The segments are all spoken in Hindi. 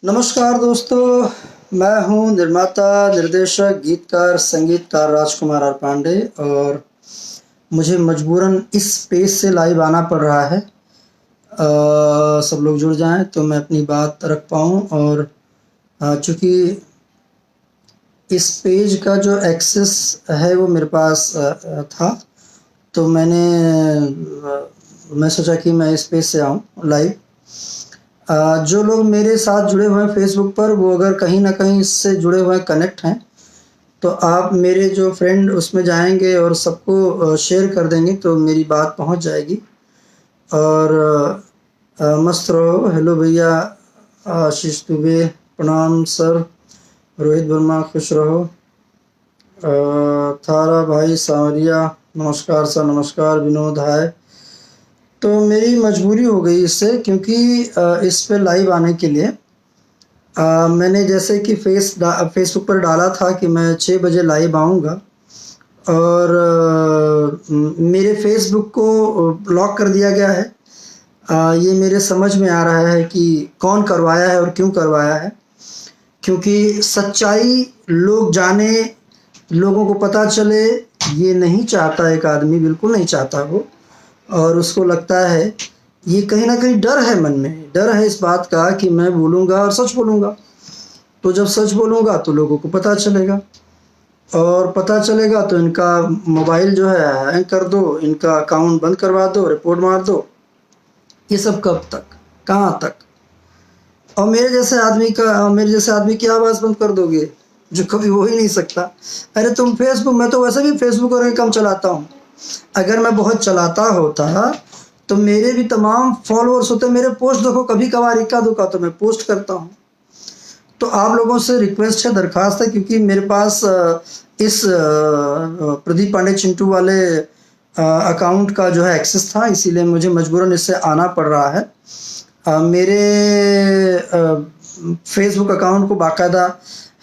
नमस्कार दोस्तों, मैं हूँ निर्माता, निर्देशक, गीतकार, संगीतकार राजकुमार आर पांडे और मुझे मजबूरन इस पेज से लाइव आना पड़ रहा है। सब लोग जुड़ जाएं तो मैं अपनी बात रख पाऊँ और चूँकि इस पेज का जो एक्सेस है वो मेरे पास था, तो मैं सोचा कि मैं इस पेज से आऊँ लाइव। जो लोग मेरे साथ जुड़े हुए हैं फेसबुक पर, वो अगर कहीं न कहीं इससे जुड़े हुए कनेक्ट हैं, तो आप मेरे जो फ्रेंड उसमें जाएँगे और सबको शेयर कर देंगे तो मेरी बात पहुँच जाएगी। और मस्त रहो। हेलो भैया आशीष दुबे, प्रणाम सर। रोहित वर्मा, खुश रहो। थारा भाई सांवरिया, नमस्कार सर, नमस्कार। विनोद, हाय। तो मेरी मजबूरी हो गई इससे, क्योंकि इस पे लाइव आने के लिए मैंने जैसे कि फेसबुक पर डाला था कि मैं 6 बजे लाइव आऊँगा और मेरे फेसबुक को ब्लॉक कर दिया गया है। ये मेरे समझ में आ रहा है कि कौन करवाया है और क्यों करवाया है, क्योंकि सच्चाई लोग जाने, लोगों को पता चले, ये नहीं चाहता एक आदमी, बिल्कुल नहीं चाहता वो। और उसको लगता है, ये कहीं ना कहीं डर है, मन में डर है इस बात का कि मैं बोलूँगा और सच बोलूँगा, तो जब सच बोलूँगा तो लोगों को पता चलेगा, और पता चलेगा तो इनका मोबाइल जो है हैंग कर दो, इनका अकाउंट बंद करवा दो, रिपोर्ट मार दो। ये सब कब तक, कहाँ तक? और मेरे जैसे आदमी की आवाज़ बंद कर दोगे, जो कभी हो ही नहीं सकता। अरे तुम फेसबुक, मैं तो वैसे भी फेसबुक और कम चलाता हूँ। अगर मैं बहुत चलाता होता तो मेरे भी तमाम फॉलोअर्स होते। मेरे पोस्ट देखो, कभी कभार इक्का दुक्का तो मैं पोस्ट करता हूँ। तो आप लोगों से रिक्वेस्ट है, दरख्वास्त है, क्योंकि मेरे पास इस प्रदीप पांडे चिंटू वाले अकाउंट का जो है एक्सेस था, इसीलिए मुझे मजबूरन इससे आना पड़ रहा है। मेरे फेसबुक अकाउंट को बाकायदा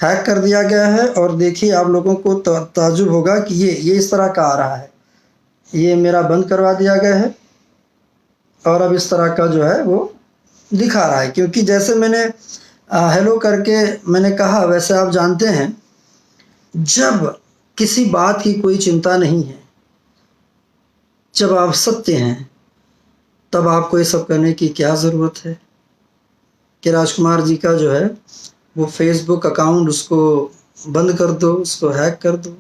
हैक कर दिया गया है, और देखिए आप लोगों को ताज्जुब होगा कि ये इस तरह का आ रहा है। ये मेरा बंद करवा दिया गया है और अब इस तरह का जो है वो दिखा रहा है, क्योंकि जैसे मैंने हेलो करके मैंने कहा, वैसे आप जानते हैं, जब किसी बात की कोई चिंता नहीं है, जब आप सत्य हैं, तब आपको ये सब करने की क्या ज़रूरत है कि राजकुमार जी का जो है वो फेसबुक अकाउंट, उसको बंद कर दो, उसको हैक कर दो।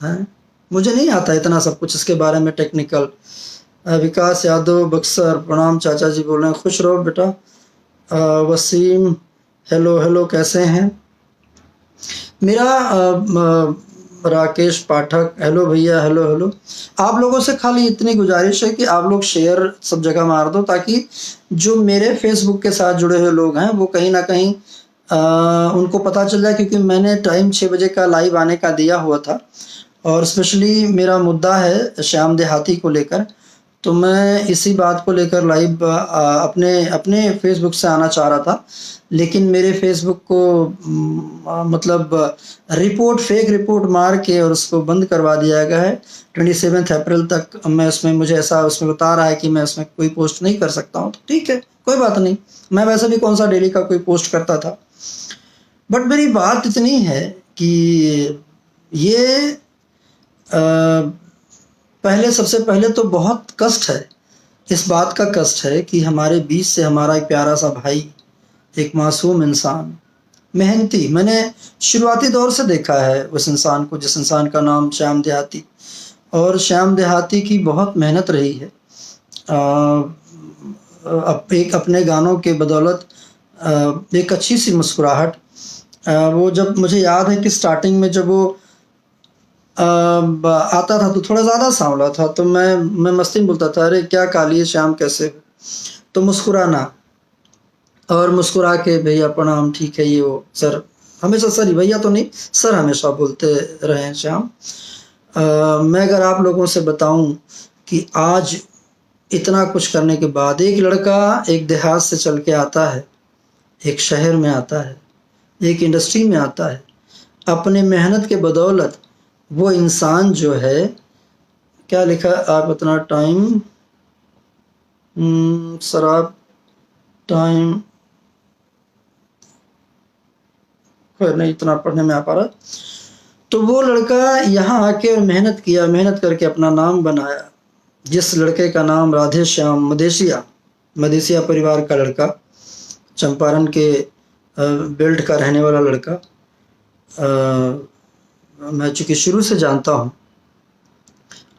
हैं, मुझे नहीं आता इतना सब कुछ इसके बारे में टेक्निकल। विकास यादव बक्सर, प्रणाम चाचा जी बोल रहे हैं, खुश रहो बेटा। वसीम, हेलो हेलो, कैसे हैं? मेरा राकेश पाठक, हेलो भैया, हेलो हेलो। आप लोगों से खाली इतनी गुजारिश है कि आप लोग शेयर सब जगह मार दो, ताकि जो मेरे फेसबुक के साथ जुड़े हुए लोग हैं वो कहीं ना कहीं उनको पता चल जाए, क्योंकि मैंने टाइम 6 बजे का लाइव आने का दिया हुआ था, और स्पेशली मेरा मुद्दा है श्याम देहाती को लेकर। तो मैं इसी बात को लेकर लाइव अपने अपने फेसबुक से आना चाह रहा था, लेकिन मेरे फेसबुक को मतलब फेक रिपोर्ट मार के और उसको बंद करवा दिया गया है। 27 अप्रैल तक मैं उसमें, मुझे ऐसा उसमें बता रहा है कि मैं उसमें कोई पोस्ट नहीं कर सकता हूँ। तो ठीक है, कोई बात नहीं, मैं वैसे भी कौन सा डेली का कोई पोस्ट करता था। बट मेरी बात इतनी है कि ये सबसे पहले तो बहुत कष्ट है, इस बात का कष्ट है कि हमारे बीच से हमारा एक प्यारा सा भाई, एक मासूम इंसान, मेहनती, मैंने शुरुआती दौर से देखा है उस इंसान को, जिस इंसान का नाम श्याम देहाती, और श्याम देहाती की बहुत मेहनत रही है। एक अपने गानों के बदौलत एक अच्छी सी मुस्कुराहट, वो जब मुझे याद है कि स्टार्टिंग में जब वो आता था तो थोड़ा ज़्यादा सांवला था, तो मैं मस्ती में बोलता था, अरे क्या काली श्याम, कैसे हो? तो मुस्कुराना, और मुस्कुरा के भैया प्रणाम, ठीक है, ये वो सर, हमेशा सर ही, भैया तो नहीं, सर हमेशा बोलते रहे हैं श्याम। मैं अगर आप लोगों से बताऊं कि आज इतना कुछ करने के बाद एक लड़का एक देहात से चल के आता है, एक शहर में आता है, एक इंडस्ट्री में आता है, अपने मेहनत के बदौलत वो इंसान जो है, क्या लिखा आप इतना टाइम, सर आप टाइम खैर नहीं इतना पढ़ने में आ पा रहा। तो वो लड़का यहाँ आके मेहनत किया, मेहनत करके अपना नाम बनाया। जिस लड़के का नाम राधे श्याम मदेशिया परिवार का लड़का, चंपारण के बेल्ट का रहने वाला लड़का, मैं चूँकि शुरू से जानता हूँ।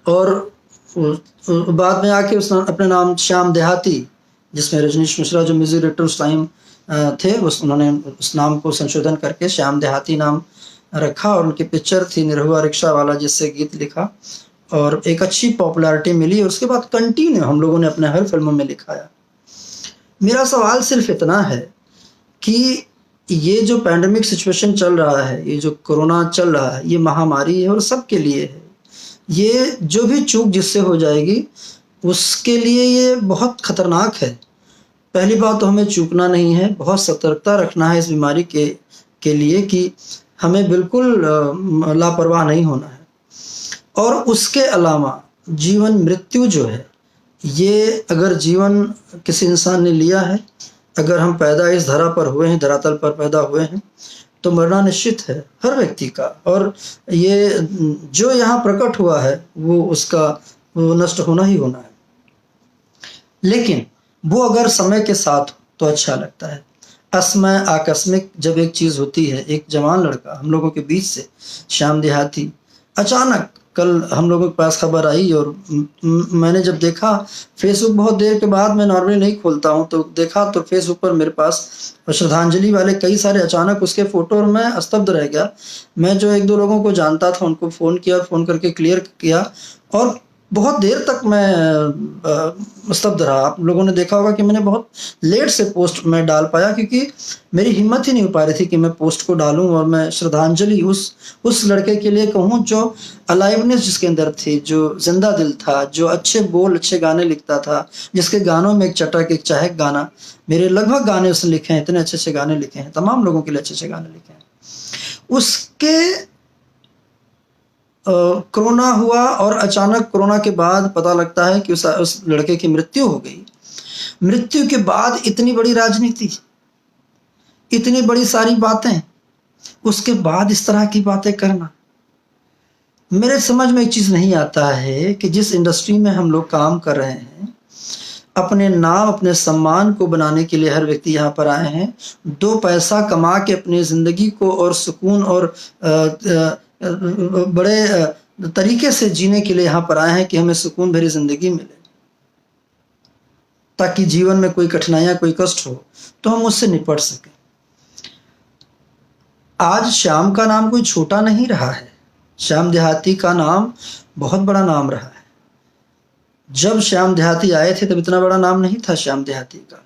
और बाद में आके उसने अपने नाम श्याम देहाती, जिसमें रजनीश मिश्रा जो म्यूजिक डायरेक्टर उस टाइम थे, उन्होंने उस नाम को संशोधन करके श्याम देहाती नाम रखा। और उनकी पिक्चर थी निरहुआ रिक्शा वाला, जिससे गीत लिखा और एक अच्छी पॉपुलैरिटी मिली। और उसके बाद कंटिन्यू हम लोगों ने अपने हर फिल्मों में लिखाया। मेरा सवाल सिर्फ इतना है कि ये जो पैंडेमिक सिचुएशन चल रहा है, ये जो कोरोना चल रहा है, ये महामारी है और सबके लिए है। ये जो भी चूक जिससे हो जाएगी उसके लिए ये बहुत खतरनाक है। पहली बात तो हमें चूकना नहीं है, बहुत सतर्कता रखना है इस बीमारी के लिए कि हमें बिल्कुल लापरवाह नहीं होना है। और उसके अलावा जीवन मृत्यु जो है, ये अगर जीवन किसी इंसान ने लिया है, अगर हम पैदा इस धरा पर हुए हैं, धरातल पर पैदा हुए हैं, तो मरना निश्चित है हर व्यक्ति का। और ये जो यहाँ प्रकट हुआ है वो नष्ट होना ही होना है। लेकिन वो अगर समय के साथ तो अच्छा लगता है। असमय आकस्मिक जब एक चीज़ होती है, एक जवान लड़का हम लोगों के बीच से, श्याम देहाती, अचानक कल हम लोगों के पास खबर आई। और मैंने जब देखा फेसबुक, बहुत देर के बाद, मैं नॉर्मली नहीं खोलता हूँ, तो देखा तो फेसबुक पर मेरे पास श्रद्धांजलि वाले कई सारे अचानक उसके फ़ोटो, और मैं स्तब्ध रह गया। मैं जो एक दो लोगों को जानता था उनको फ़ोन किया और फ़ोन करके क्लियर किया, और बहुत देर तक मैं स्तब्ध रहा। आप लोगों ने देखा होगा कि मैंने बहुत लेट से पोस्ट में डाल पाया, क्योंकि मेरी हिम्मत ही नहीं हो पा रही थी कि मैं पोस्ट को डालूं और मैं श्रद्धांजलि उस लड़के के लिए कहूं जो अलाइवनेस जिसके अंदर थी, जो जिंदा दिल था, जो अच्छे बोल, अच्छे गाने लिखता था, जिसके गानों में एक चटक, एक चाहक गाना, मेरे लगभग गाने उसने लिखे हैं, इतने अच्छे अच्छे गाने लिखे हैं, तमाम लोगों के लिए अच्छे अच्छे गाने लिखे हैं। उसके कोरोना हुआ और अचानक कोरोना के बाद पता लगता है कि उस लड़के की मृत्यु हो गई। मृत्यु के बाद इतनी बड़ी राजनीति, इतनी बड़ी सारी बातें, उसके बाद इस तरह की बातें करना, मेरे समझ में एक चीज़ नहीं आता है कि जिस इंडस्ट्री में हम लोग काम कर रहे हैं, अपने नाम, अपने सम्मान को बनाने के लिए हर व्यक्ति यहाँ पर आए हैं, 2 पैसा कमा के अपनी ज़िंदगी को और सुकून और बड़े तरीके से जीने के लिए यहाँ पर आए हैं कि हमें सुकून भरी ज़िंदगी मिले, ताकि जीवन में कोई कठिनाइयाँ, कोई कष्ट हो तो हम उससे निपट सकें। आज श्याम का नाम कोई छोटा नहीं रहा है। श्याम देहाती का नाम बहुत बड़ा नाम रहा है। जब श्याम देहाती आए थे तब इतना बड़ा नाम नहीं था श्याम देहाती का।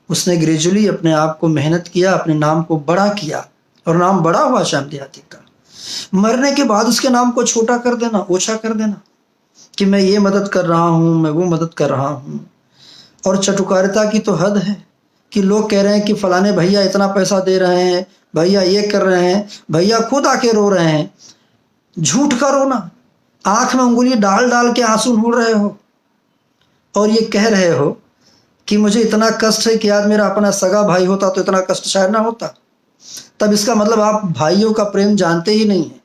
उसने ग्रेजुअली अपने आप को मेहनत किया, अपने नाम को बड़ा किया और नाम बड़ा हुआ श्याम देहाती का। मरने के बाद उसके नाम को छोटा कर देना, ओछा कर देना कि मैं ये मदद कर रहा हूँ, मैं वो मदद कर रहा हूँ। और चटुकारिता की तो हद है कि लोग कह रहे हैं कि फलाने भैया इतना पैसा दे रहे हैं, भैया ये कर रहे हैं, भैया खुद आके रो रहे हैं। झूठ का रोना, आंख में उंगली डाल डाल के आंसू ढूंढ रहे हो और ये कह रहे हो कि मुझे इतना कष्ट है कि आज मेरा अपना सगा भाई होता तो इतना कष्ट शायद ना होता। तब इसका मतलब आप भाइयों का प्रेम जानते ही नहीं हैं।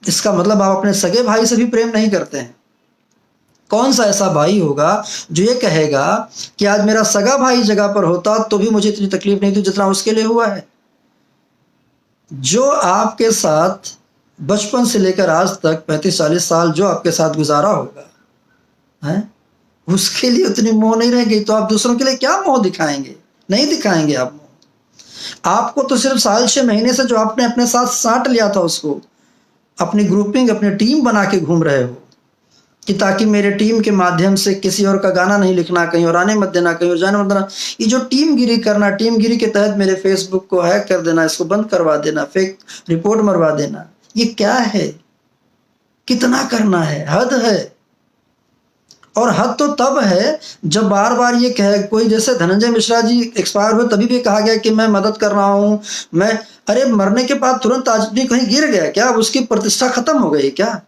इसका मतलब आप अपने सगे भाई से भी प्रेम नहीं करते हैं। कौन सा ऐसा भाई होगा जो ये कहेगा कि आज मेरा सगा भाई जगह पर होता तो भी मुझे इतनी तकलीफ नहीं थी जितना उसके लिए हुआ है। जो आपके साथ बचपन से लेकर आज तक 35-40 साल जो आपके साथ गुजारा होगा, हैं, उसके लिए उतनी मोह नहीं रहेगी, तो आप दूसरों के लिए क्या मोह दिखाएंगे? नहीं दिखाएंगे आप मोह। आपको तो सिर्फ साल 6 महीने से जो आपने अपने साथ साट लिया था, उसको अपनी ग्रुपिंग, अपनी टीम बना के घूम रहे हो कि ताकि मेरे टीम के माध्यम से किसी और का गाना नहीं लिखना, कहीं और आने मत देना, कहीं और जाने मत देना। ये जो टीम गिरी करना, टीम गिरी के तहत मेरे फेसबुक को हैक कर देना, इसको बंद करवा देना, फेक रिपोर्ट मरवा देना, ये क्या है? कितना करना है? हद है। और हद तो तब है जब बार बार ये कहे कोई, जैसे धनंजय मिश्रा जी एक्सपायर हुए तभी भी कहा गया कि मैं मदद कर रहा हूँ, मैं, अरे मरने के बाद तुरंत आदमी कहीं गिर गया क्या? उसकी प्रतिष्ठा खत्म हो गई क्या?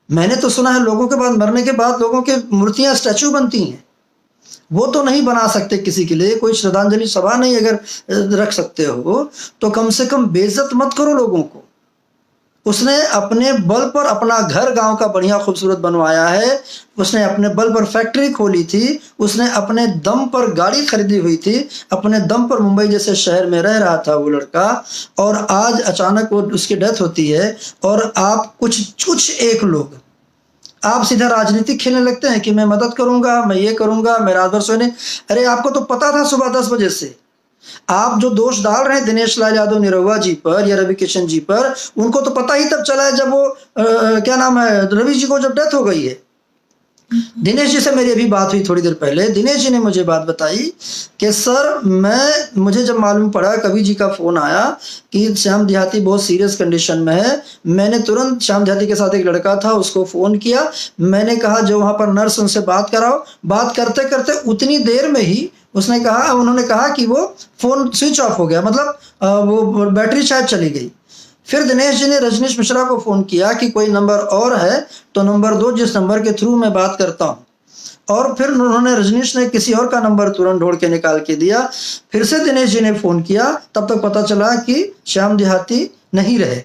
मैंने तो सुना है लोगों के बाद, मरने के बाद लोगों के मूर्तियां, स्टैचू बनती हैं। वो तो नहीं बना सकते किसी के लिए, कोई श्रद्धांजलि सभा नहीं अगर रख सकते हो तो कम से कम बेइज्जत मत करो लोगों को। उसने अपने बल पर अपना घर गांव का बढ़िया खूबसूरत बनवाया है, उसने अपने बल पर फैक्ट्री खोली थी, उसने अपने दम पर गाड़ी खरीदी हुई थी, अपने दम पर मुंबई जैसे शहर में रह रहा था वो लड़का, और आज अचानक वो उसकी डेथ होती है और आप कुछ एक लोग आप सीधा राजनीति खेलने लगते हैं कि मैं मदद करूंगा, मैं ये करूंगा, मैं रात भर सोने। अरे आपको तो पता था सुबह 10 बजे से। आप जो दोष डाल रहे हैं दिनेश लाल यादव निरहुआ जी पर या रवि किशन जी पर, उनको तो पता ही तब चला है जब वो क्या नाम है, रवि जी को जब डेथ हो गई है। दिनेश जी से मेरी अभी बात हुई थोड़ी देर पहले, दिनेश जी ने मुझे बात बताई कि सर मुझे जब मालूम पड़ा, कवि जी का फोन आया कि श्याम देहाती बहुत सीरियस कंडीशन में है, मैंने तुरंत श्याम देहाती के साथ एक लड़का था उसको फोन किया, मैंने कहा जो वहां पर नर्स उनसे बात कराओ। बात करते करते उतनी देर में ही उन्होंने कहा कि वो फोन स्विच ऑफ हो गया, मतलब वो बैटरी शायद चली गई। फिर दिनेश जी ने रजनीश मिश्रा को फोन किया कि कोई नंबर और है तो नंबर दो जिस नंबर के थ्रू मैं बात करता हूँ, और फिर उन्होंने रजनीश ने किसी और का नंबर तुरंत ढूंढ के निकाल के दिया। फिर से दिनेश जी ने फोन किया, तब तक पता चला कि श्याम देहाती नहीं रहे।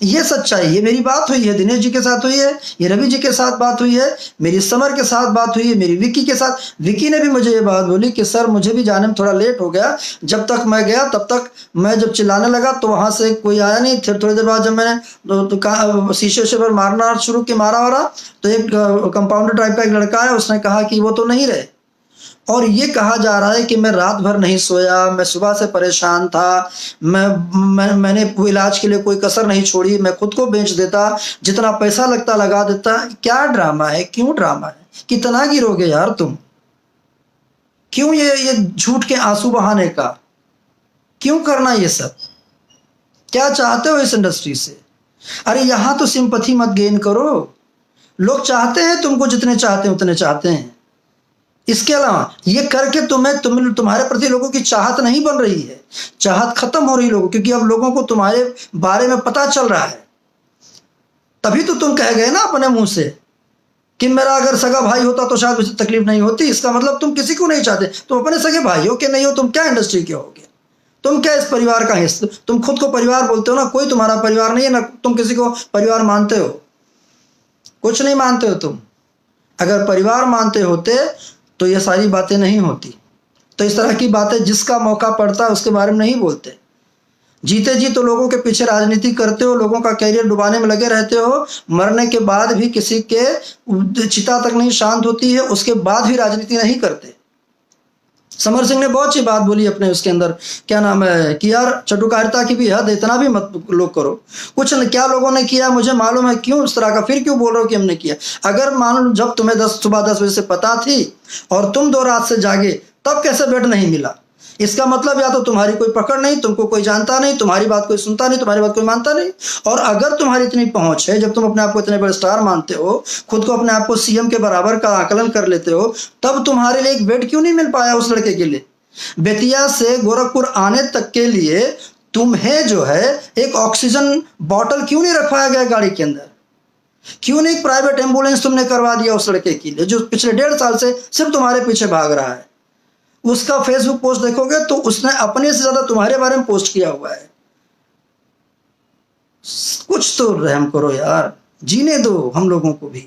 ये सच्चाई, ये मेरी बात हुई है, दिनेश जी के साथ हुई है, ये रवि जी के साथ बात हुई है, मेरी समर के साथ बात हुई है, मेरी विक्की के साथ। विक्की ने भी मुझे ये बात बोली कि सर मुझे भी जाने में थोड़ा लेट हो गया, जब तक मैं गया तब तक मैं जब चिल्लाने लगा तो वहां से कोई आया नहीं। फिर थोड़ी देर बाद जब मैंने शीशे से पर मारना शुरू किया, मारा वारा, तो एक कंपाउंडर टाइप का एक लड़का है, उसने कहा कि वो तो नहीं रहे। और ये कहा जा रहा है कि मैं रात भर नहीं सोया, मैं सुबह से परेशान था, मैंने इलाज के लिए कोई कसर नहीं छोड़ी, मैं खुद को बेच देता, जितना पैसा लगता लगा देता। क्या ड्रामा है, क्यों ड्रामा है, कितना गिरोगे यार तुम, क्यों ये झूठ के आंसू बहाने का, क्यों करना ये सब, क्या चाहते हो इस इंडस्ट्री से? अरे यहां तो सिंपैथी मत गेन करो, लोग चाहते हैं तुमको, जितने चाहते हैं उतने चाहते हैं। इसके अलावा ये करके तुम्हारे प्रति लोगों की चाहत नहीं बन रही है, चाहत खत्म हो रही लोगों, क्योंकि अब लोगों को तुम्हारे बारे में पता चल रहा है। तभी तो तुम कह गए ना अपने मुंह से कि मेरा अगर सगा भाई होता तो शायद मुझे तकलीफ नहीं होती। इसका मतलब तुम किसी को नहीं चाहते, तुम अपने सगे भाई हो कि नहीं हो, तुम क्या इंडस्ट्री के होगे, तुम क्या इस परिवार का हिस्सा? तुम खुद को परिवार बोलते हो ना, कोई तुम्हारा परिवार नहीं है ना, तुम किसी को परिवार मानते हो, कुछ नहीं मानते हो तुम। अगर परिवार मानते होते तो ये सारी बातें नहीं होती। तो इस तरह की बातें जिसका मौका पड़ता है उसके बारे में नहीं बोलते। जीते जी तो लोगों के पीछे राजनीति करते हो, लोगों का कैरियर डुबाने में लगे रहते हो, मरने के बाद भी किसी के चिता तक नहीं शांत होती है, उसके बाद भी राजनीति नहीं करते। समर सिंह ने बहुत अच्छी बात बोली अपने उसके अंदर, क्या नाम है, कि यार चटुकारिता की भी हद, इतना भी मत लोग करो। कुछ न, क्या लोगों ने किया मुझे मालूम है, क्यों इस तरह का, फिर क्यों बोल रहे हो कि हमने किया? अगर मान लो जब तुम्हें सुबह 10 बजे से पता थी और तुम 2 रात से जागे, तब कैसे बेड नहीं मिला? इसका मतलब या तो तुम्हारी कोई पकड़ नहीं, तुमको कोई जानता नहीं, तुम्हारी बात कोई सुनता नहीं, तुम्हारी बात कोई मानता नहीं। और अगर तुम्हारी इतनी पहुंच है, जब तुम अपने आप को इतने बड़े स्टार मानते हो, खुद को अपने आप को सीएम के बराबर का आकलन कर लेते हो, तब तुम्हारे लिए एक बेड क्यों नहीं मिल पाया उस लड़के के लिए? बेतिया से गोरखपुर आने तक के लिए तुम्हें जो है एक ऑक्सीजन बॉटल क्यों नहीं रखवाया गया गाड़ी के अंदर? क्यों नहीं प्राइवेट एम्बुलेंस तुमने करवा दिया उस लड़के के लिए, जो पिछले 1.5 साल से सिर्फ तुम्हारे पीछे भाग रहा है? उसका फेसबुक पोस्ट देखोगे तो उसने अपने से ज्यादा तुम्हारे बारे में पोस्ट किया हुआ है। कुछ तो रहम करो यार, जीने दो हम लोगों को भी,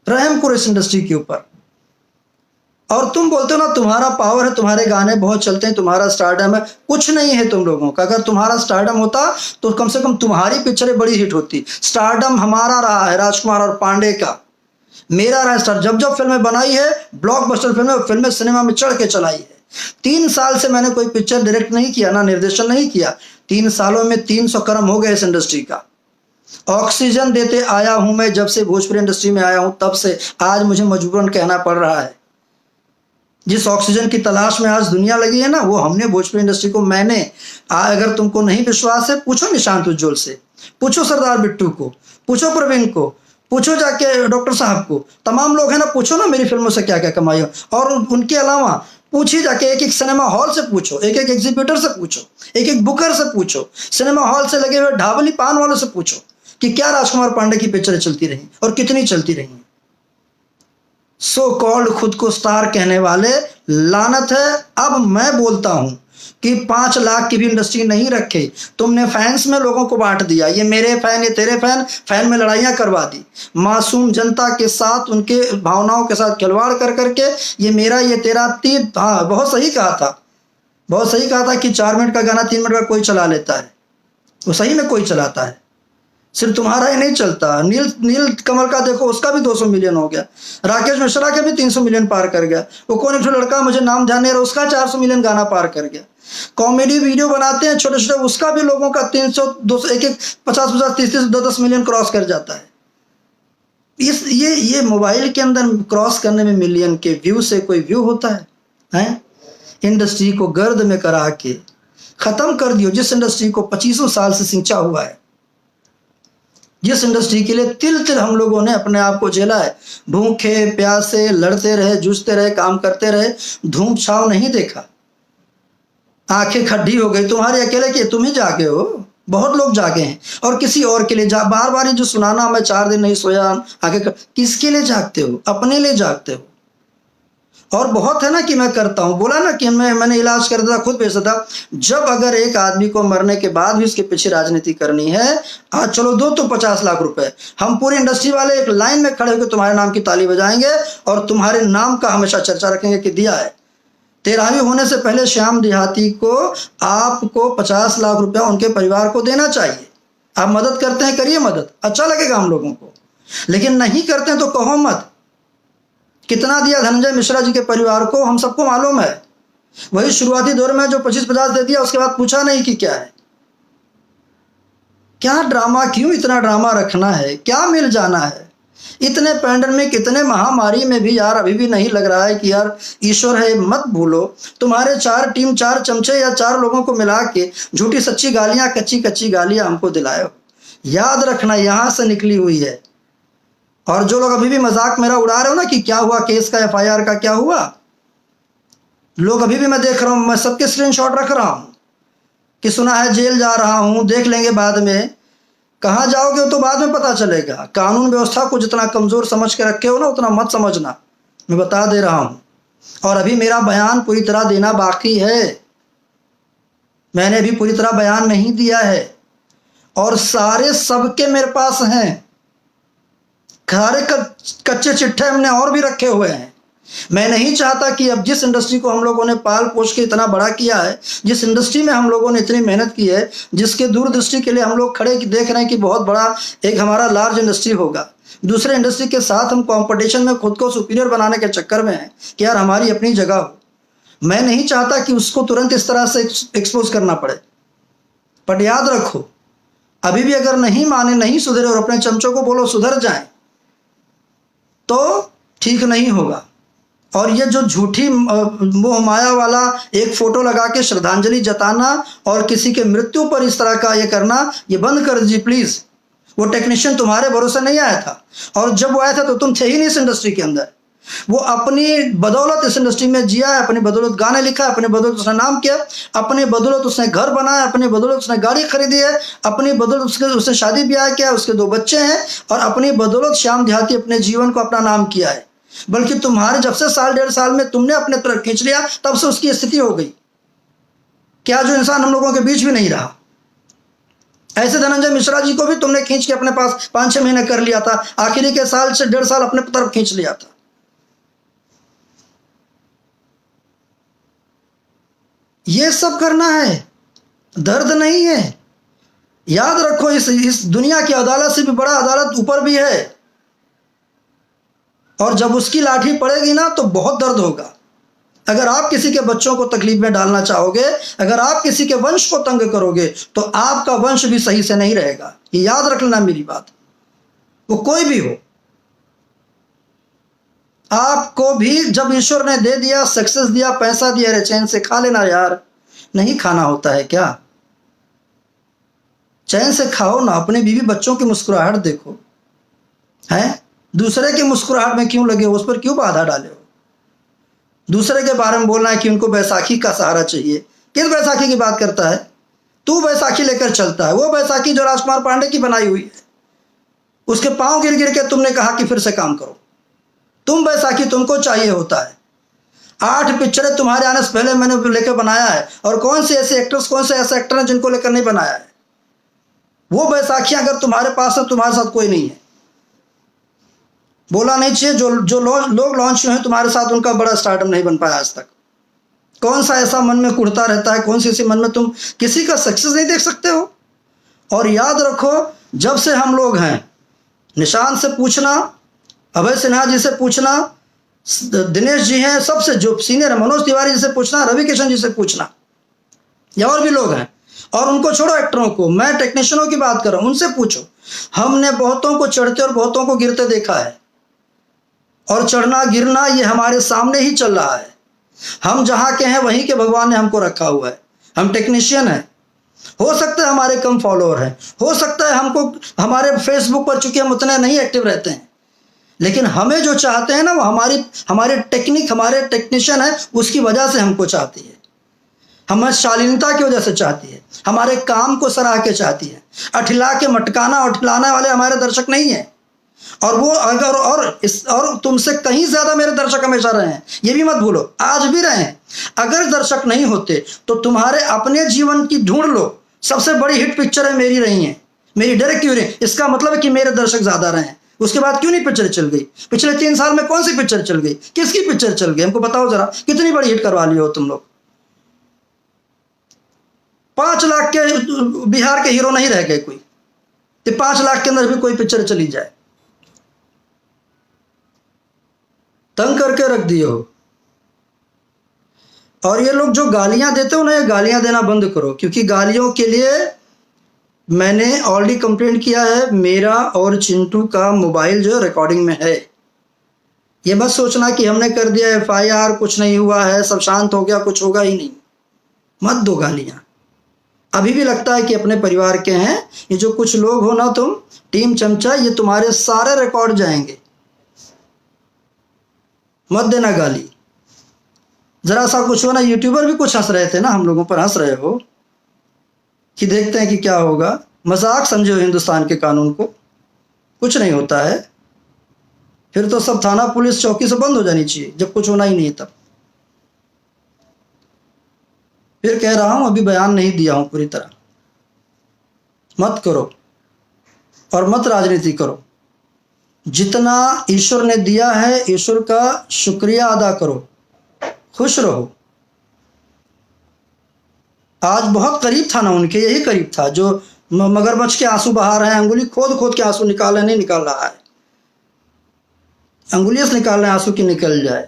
रहम करो इस इंडस्ट्री के ऊपर। और तुम बोलते हो ना तुम्हारा पावर है, तुम्हारे गाने बहुत चलते हैं, तुम्हारा स्टारडम है, कुछ नहीं है तुम लोगों का। अगर तुम्हारा स्टारडम होता तो कम से कम तुम्हारी पिक्चरें बड़ी हिट होती। स्टारडम हमारा रहा है, राजकुमार और पांडे का, मेरा रहा स्टार। जब जब फिल्में बनाई है, ब्लॉकबस्टर फिल्में सिनेमा में चढ़ के चलाई है। 3 साल से मैंने कोई पिक्चर डायरेक्ट नहीं किया, ना निर्देशन नहीं किया। 3 सालों में 300 कर्म हो गए इस इंडस्ट्री का। ऑक्सीजन देते आया हूं मैं, जब से भोजपुरी इंडस्ट्री में आया हूं तब से आज मुझे मजबूरन कहना पड़ रहा है। जिस ऑक्सीजन की तलाश में आज दुनिया लगी है ना, वो हमने भोजपुरी इंडस्ट्री को, मैंने। अगर तुमको नहीं विश्वास है, पूछो निशांत उज्ज्वल से, पूछो सरदार बिट्टू को, पूछो प्रवीण को, पूछो जाके डॉक्टर साहब को, तमाम लोग हैं ना, पूछो ना मेरी फिल्मों से क्या क्या कमाई हो। और उनके अलावा पूछिए जाके, एक एक सिनेमा हॉल से पूछो, एक एक एग्जीबिटर से पूछो, एक एक बुकर से पूछो, सिनेमा हॉल से लगे हुए ढाबली पान वालों से पूछो कि क्या राजकुमार पांडे की पिक्चरें चलती रही और कितनी चलती रही। सो कॉल्ड खुद को स्टार कहने वाले, लानत है। अब मैं बोलता हूं कि 5 लाख की भी इंडस्ट्री नहीं रखे, तुमने फैंस में लोगों को बांट दिया, ये मेरे फैन, ये तेरे फैन, फैन में लड़ाइयां करवा दी, मासूम जनता के साथ उनके भावनाओं के साथ खिलवाड़ कर करके, ये मेरा ये तेरा। तीन, हाँ बहुत सही कहा था, बहुत सही कहा था कि 4 मिनट का गाना 3 मिनट का कोई चला लेता है, वो सही में कोई चलाता है, सिर्फ तुम्हारा ही नहीं चलता। नील नील कमल का देखो, उसका भी 200 मिलियन हो गया, राकेश मिश्रा के भी 300 मिलियन पार कर गया, वो कौन एक लड़का मुझे नाम ध्यान नहीं रहा, उसका 400 मिलियन गाना पार कर गया। कॉमेडी वीडियो बनाते हैं छोटे छोटे, उसका भी लोगों का 300 200 एक 50 30 10 मिलियन क्रॉस कर जाता है। इस ये मोबाइल के अंदर क्रॉस करने में मिलियन के व्यू से कोई व्यू होता है, हैं? इंडस्ट्री को गर्द में करा के खत्म कर दियो, जिस इंडस्ट्री को 25 साल से सिंचा हुआ है, जिस इंडस्ट्री के लिए तिल तिल हम लोगों ने अपने आप को झेला है, भूखे प्यासे लड़ते रहे, जूझते रहे, काम करते रहे, धूप छाव नहीं देखा, आंखें खड्डी हो गई। तुम्हारे अकेले के तुम ही जागे हो, बहुत लोग जागे हैं, और किसी और के लिए बार बार ये जो सुनाना, मैं 4 दिन नहीं सोया, आंखें किसके लिए जागते हो? अपने लिए जागते हो। और बहुत है ना कि मैं करता हूं, बोला ना कि मैंने इलाज कर दिया, खुद बेचता था। जब अगर एक आदमी को मरने के बाद भी उसके पीछे राजनीति करनी है, आज चलो दो तो 50 लाख रुपए, हम पूरी इंडस्ट्री वाले एक लाइन में खड़े होकर तुम्हारे नाम की ताली बजाएंगे और तुम्हारे नाम का हमेशा चर्चा रखेंगे कि दिया है। 13वीं होने से पहले श्याम देहाती को आपको 50 लाख रुपया उनके परिवार को देना चाहिए। आप मदद करते हैं, करिए मदद, अच्छा लगेगा हम लोगों को, लेकिन नहीं करते हैं तो कहो मत। कितना दिया धनंजय मिश्रा जी के परिवार को, हम सबको मालूम है। वही शुरुआती दौर में जो 25-50 दे दिया, उसके बाद पूछा नहीं कि क्या है, क्या ड्रामा, क्यों इतना ड्रामा रखना है, क्या मिल जाना है? इतने पैंडेमिक, इतने महामारी में भी यार अभी भी नहीं लग रहा है कि यार ईश्वर है। मत भूलो, तुम्हारे 4 टीम 4 चमचे या 4 लोगों को मिला के झूठी सच्ची गालियां, कच्ची कच्ची गालियां हमको दिलाए हो। याद रखना, यहां से निकली हुई है। और जो लोग अभी भी मजाक मेरा उड़ा रहे हो ना कि क्या हुआ केस का, FIR का क्या हुआ, लोग अभी भी मैं देख रहा हूं, मैं सबके स्क्रीनशॉट रख रहा हूं कि सुना है जेल जा रहा हूं, देख लेंगे बाद में। कहाँ जाओगे तो बाद में पता चलेगा। कानून व्यवस्था को जितना कमजोर समझ के रखे हो ना, उतना मत समझना, मैं बता दे रहा हूं। और अभी मेरा बयान पूरी तरह देना बाकी है, मैंने अभी पूरी तरह बयान नहीं दिया है, और सारे सबके मेरे पास हैं, सारे कच्चे चिट्ठे हमने और भी रखे हुए हैं। मैं नहीं चाहता कि अब जिस इंडस्ट्री को हम लोगों ने पाल पोष के इतना बड़ा किया है, जिस इंडस्ट्री में हम लोगों ने इतनी मेहनत की है, जिसके दूरदृष्टि के लिए हम लोग खड़े देख रहे हैं कि बहुत बड़ा एक हमारा लार्ज इंडस्ट्री होगा, दूसरे इंडस्ट्री के साथ हम कंपटीशन में खुद को सुपीरियर बनाने के चक्कर में हैं कि यार हमारी अपनी जगह हो। मैं नहीं चाहता कि उसको तुरंत इस तरह से एक्सपोज करना पड़े। पर याद रखो, अभी भी अगर नहीं माने, नहीं सुधरे और अपने चमचों को बोलो सुधर जाए, तो ठीक नहीं होगा। और ये जो झूठी मोह माया वाला एक फोटो लगा के श्रद्धांजलि जताना और किसी के मृत्यु पर इस तरह का ये करना, ये बंद कर दीजिए प्लीज। वो टेक्नीशियन तुम्हारे भरोसे नहीं आया था, और जब वो आया था तो तुम थे ही नहीं इस इंडस्ट्री के अंदर। वो अपनी बदौलत इस इंडस्ट्री में जिया है, अपनी बदौलत गाने लिखा है, अपनी बदौलत उसने नाम किया, अपनी बदौलत उसने घर बनाया, अपनी बदौलत उसने गाड़ी खरीदी है, अपनी बदौलत उसने शादी ब्याह किया, उसके 2 बच्चे हैं, और अपनी बदौलत श्याम देहाती अपने जीवन को अपना नाम किया है। बल्कि तुम्हारे जब से 1.5 साल में तुमने अपने तरफ खींच लिया, तब से उसकी स्थिति हो गई क्या, जो इंसान हम लोगों के बीच भी नहीं रहा। ऐसे धनंजय मिश्रा जी को भी तुमने खींच के अपने पास 5-6 महीने कर लिया था, आखिरी के साल से 1.5 साल अपने तरफ खींच लिया था। ये सब करना है, दर्द नहीं है। याद रखो, इस दुनिया की अदालत से भी बड़ा अदालत ऊपर भी है, और जब उसकी लाठी पड़ेगी ना तो बहुत दर्द होगा। अगर आप किसी के बच्चों को तकलीफ में डालना चाहोगे, अगर आप किसी के वंश को तंग करोगे, तो आपका वंश भी सही से नहीं रहेगा। ये याद रख लेना मेरी बात, वो कोई भी हो। आपको भी जब ईश्वर ने दे दिया, सक्सेस दिया, पैसा दिया, रे चैन से खा लेना यार। नहीं खाना होता है क्या? चैन से खाओ ना, अपने बीवी बच्चों की मुस्कुराहट देखो, हैं? दूसरे की मुस्कुराहट में क्यों लगे हो, उस पर क्यों बाधा डाले हो? दूसरे के बारे में बोलना है कि उनको बैसाखी का सहारा चाहिए। किस बैसाखी की बात करता है तू? बैसाखी लेकर चलता है, वो बैसाखी जो राजकुमार पांडे की बनाई हुई है। उसके पांव गिर गिर के तुमने कहा कि फिर से काम करो, तुम बैसाखी तुमको चाहिए होता है। 8 पिक्चरें तुम्हारे आने से पहले मैंने लेकर बनाया है, और कौन से ऐसे एक्टर्स, कौन से ऐसे एक्टर हैं जिनको लेकर नहीं बनाया है। वो बैसाखियां अगर तुम्हारे पास है, तुम्हारे साथ कोई नहीं है। बोला नहीं चाहिए, जो लोग लॉन्च हुए हैं तुम्हारे साथ, उनका बड़ा स्टार्टअप नहीं बन पाया आज तक। कौन सा ऐसा मन में कुड़ता रहता है, कौन सी ऐसी मन में तुम किसी का सक्सेस नहीं देख सकते हो। और याद रखो, जब से हम लोग हैं, निशांत से पूछना, अभय सिन्हा जी से पूछना, दिनेश जी हैं, सबसे जो सीनियर है, मनोज तिवारी जी से पूछना, रवि किशन जी से पूछना, या और भी लोग हैं, और उनको छोड़ो एक्टरों को, मैं टेक्नीशियनों की बात कर रहा हूं, उनसे पूछो। हमने बहुतों को चढ़ते और बहुतों को गिरते देखा है, और चढ़ना गिरना ये हमारे सामने ही चल रहा है। हम जहां के हैं वहीं के भगवान ने हमको रखा हुआ है। हम टेक्नीशियन हैं, हो सकता है हमारे कम फॉलोअर हैं, हो सकता है हमको हमारे फेसबुक पर, चूंकि हम उतने नहीं एक्टिव रहते हैं, लेकिन हमें जो चाहते हैं ना, वो हमारे टेक्निक, हमारे टेक्नीशियन है, उसकी वजह से हमको चाहती है, हमें शालीनता की वजह से चाहती है, हमारे काम को सराह के चाहती है। अठिला के मटकाना और ठिलाने वाले हमारे दर्शक नहीं है। और वो अगर और तुमसे कहीं ज्यादा मेरे दर्शक हमेशा रहे हैं, ये भी मत भूलो, आज भी रहे हैं। अगर दर्शक नहीं होते तो तुम्हारे अपने जीवन की ढूंढ लो, सबसे बड़ी हिट पिक्चर है मेरी रही है, मेरी डायरेक्ट क्यों रही। इसका मतलब है कि मेरे दर्शक ज्यादा रहे हैं। उसके बाद क्यों नहीं पिक्चर चल गई? पिछले 3 साल में कौन सी पिक्चर चल गई, किसकी पिक्चर चल गई, हमको बताओ जरा। कितनी बड़ी हिट करवा ली हो तुम लोग। 5 लाख के बिहार के हीरो नहीं रह गए कोई, तो 5 लाख के अंदर भी कोई पिक्चर चली जाए। तंग करके रख दिए हो। और ये लोग जो गालियां देते हो ना, ये गालियां देना बंद करो, क्योंकि गालियों के लिए मैंने ऑलरेडी कंप्लेंट किया है। मेरा और चिंटू का मोबाइल जो रिकॉर्डिंग में है। ये मत सोचना कि हमने कर दिया FIR, कुछ नहीं हुआ है, सब शांत हो गया, कुछ होगा ही नहीं। मत दो गालियां। अभी भी लगता है कि अपने परिवार के हैं। ये जो कुछ लोग हो ना, तुम टीम चमचा, ये तुम्हारे सारे रिकॉर्ड जाएंगे। मत देना गाली। जरा सा कुछ हो ना, यूट्यूबर भी कुछ हंस रहे थे ना, हम लोगों पर हंस रहे हो कि देखते हैं कि क्या होगा। मजाक समझे हो हिंदुस्तान के कानून को, कुछ नहीं होता है। फिर तो सब थाना पुलिस चौकी से बंद हो जानी चाहिए, जब कुछ होना ही नहीं तब। फिर कह रहा हूं, अभी बयान नहीं दिया हूं पूरी तरह। मत करो और मत राजनीति करो। जितना ईश्वर ने दिया है, ईश्वर का शुक्रिया अदा करो, खुश रहो। आज बहुत करीब था ना उनके, यही करीब था जो मगरमच्छ के आंसू बहा रहे हैं, अंगुली खोद खोद के आंसू निकाल रहे, नहीं निकाल रहा है, अंगुलियों से निकाल रहे हैं आंसू की निकल जाए,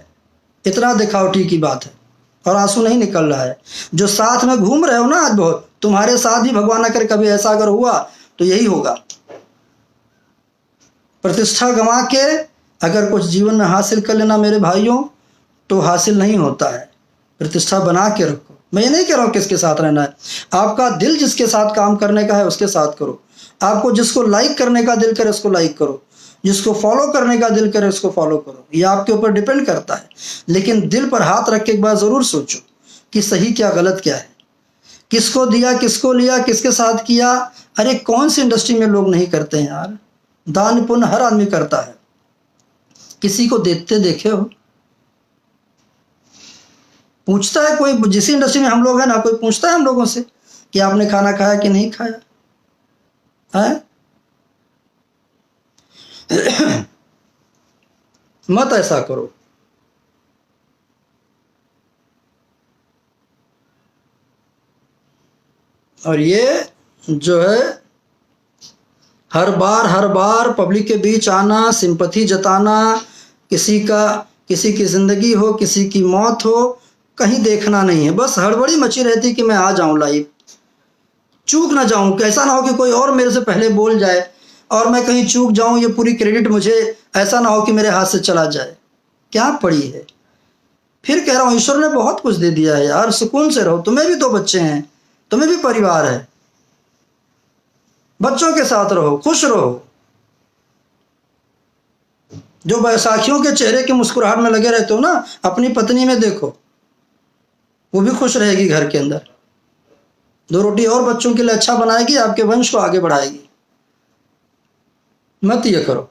इतना दिखावटी की बात है। और आंसू नहीं निकल रहा है। जो साथ में घूम रहे हो ना आज, बहुत तुम्हारे साथ भी भगवान ना करे कभी ऐसा अगर हुआ तो यही होगा। प्रतिष्ठा गंवा के अगर कुछ जीवन में हासिल कर लेना मेरे भाइयों, तो हासिल नहीं होता है। प्रतिष्ठा बना के रखो। मैं ये नहीं कह रहा हूँ किसके साथ रहना है, आपका दिल जिसके साथ काम करने का है उसके साथ करो। आपको जिसको लाइक करने का दिल करे उसको लाइक करो, जिसको फॉलो करने का दिल करे उसको फॉलो करो। ये आपके ऊपर डिपेंड करता है। लेकिन दिल पर हाथ रख के एक बार जरूर सोचो कि सही क्या गलत क्या है, किसको दिया, किसको लिया, किसके साथ किया। अरे कौन सी इंडस्ट्री में लोग नहीं करते हैं यार। दान पुण्य हर आदमी करता है, किसी को देते देखे हो? पूछता है कोई? जिस इंडस्ट्री में हम लोग हैं ना, कोई पूछता है हम लोगों से कि आपने खाना खाया कि नहीं खाया है? मत ऐसा करो। और ये जो है हर बार पब्लिक के बीच आना, सिंपैथी जताना, किसी की ज़िंदगी हो, किसी की मौत हो, कहीं देखना नहीं है। बस हड़बड़ी मची रहती कि मैं आ जाऊं लाइव, चूक ना जाऊं, कैसा ना हो कि कोई और मेरे से पहले बोल जाए और मैं कहीं चूक जाऊं, ये पूरी क्रेडिट मुझे, ऐसा ना हो कि मेरे हाथ से चला जाए। क्या पड़ी है? फिर कह रहा हूं, ईश्वर ने बहुत कुछ दे दिया है यार, सुकून से रहो। तुम्हें भी 2 बच्चे हैं, तुम्हें भी परिवार है, बच्चों के साथ रहो, खुश रहो। जो बैसाखियों के चेहरे की मुस्कुराहट में लगे रहते हो ना, अपनी पत्नी में देखो, वो भी खुश रहेगी घर के अंदर, 2 रोटी और बच्चों के लिए अच्छा बनाएगी, आपके वंश को आगे बढ़ाएगी। मत ये करो।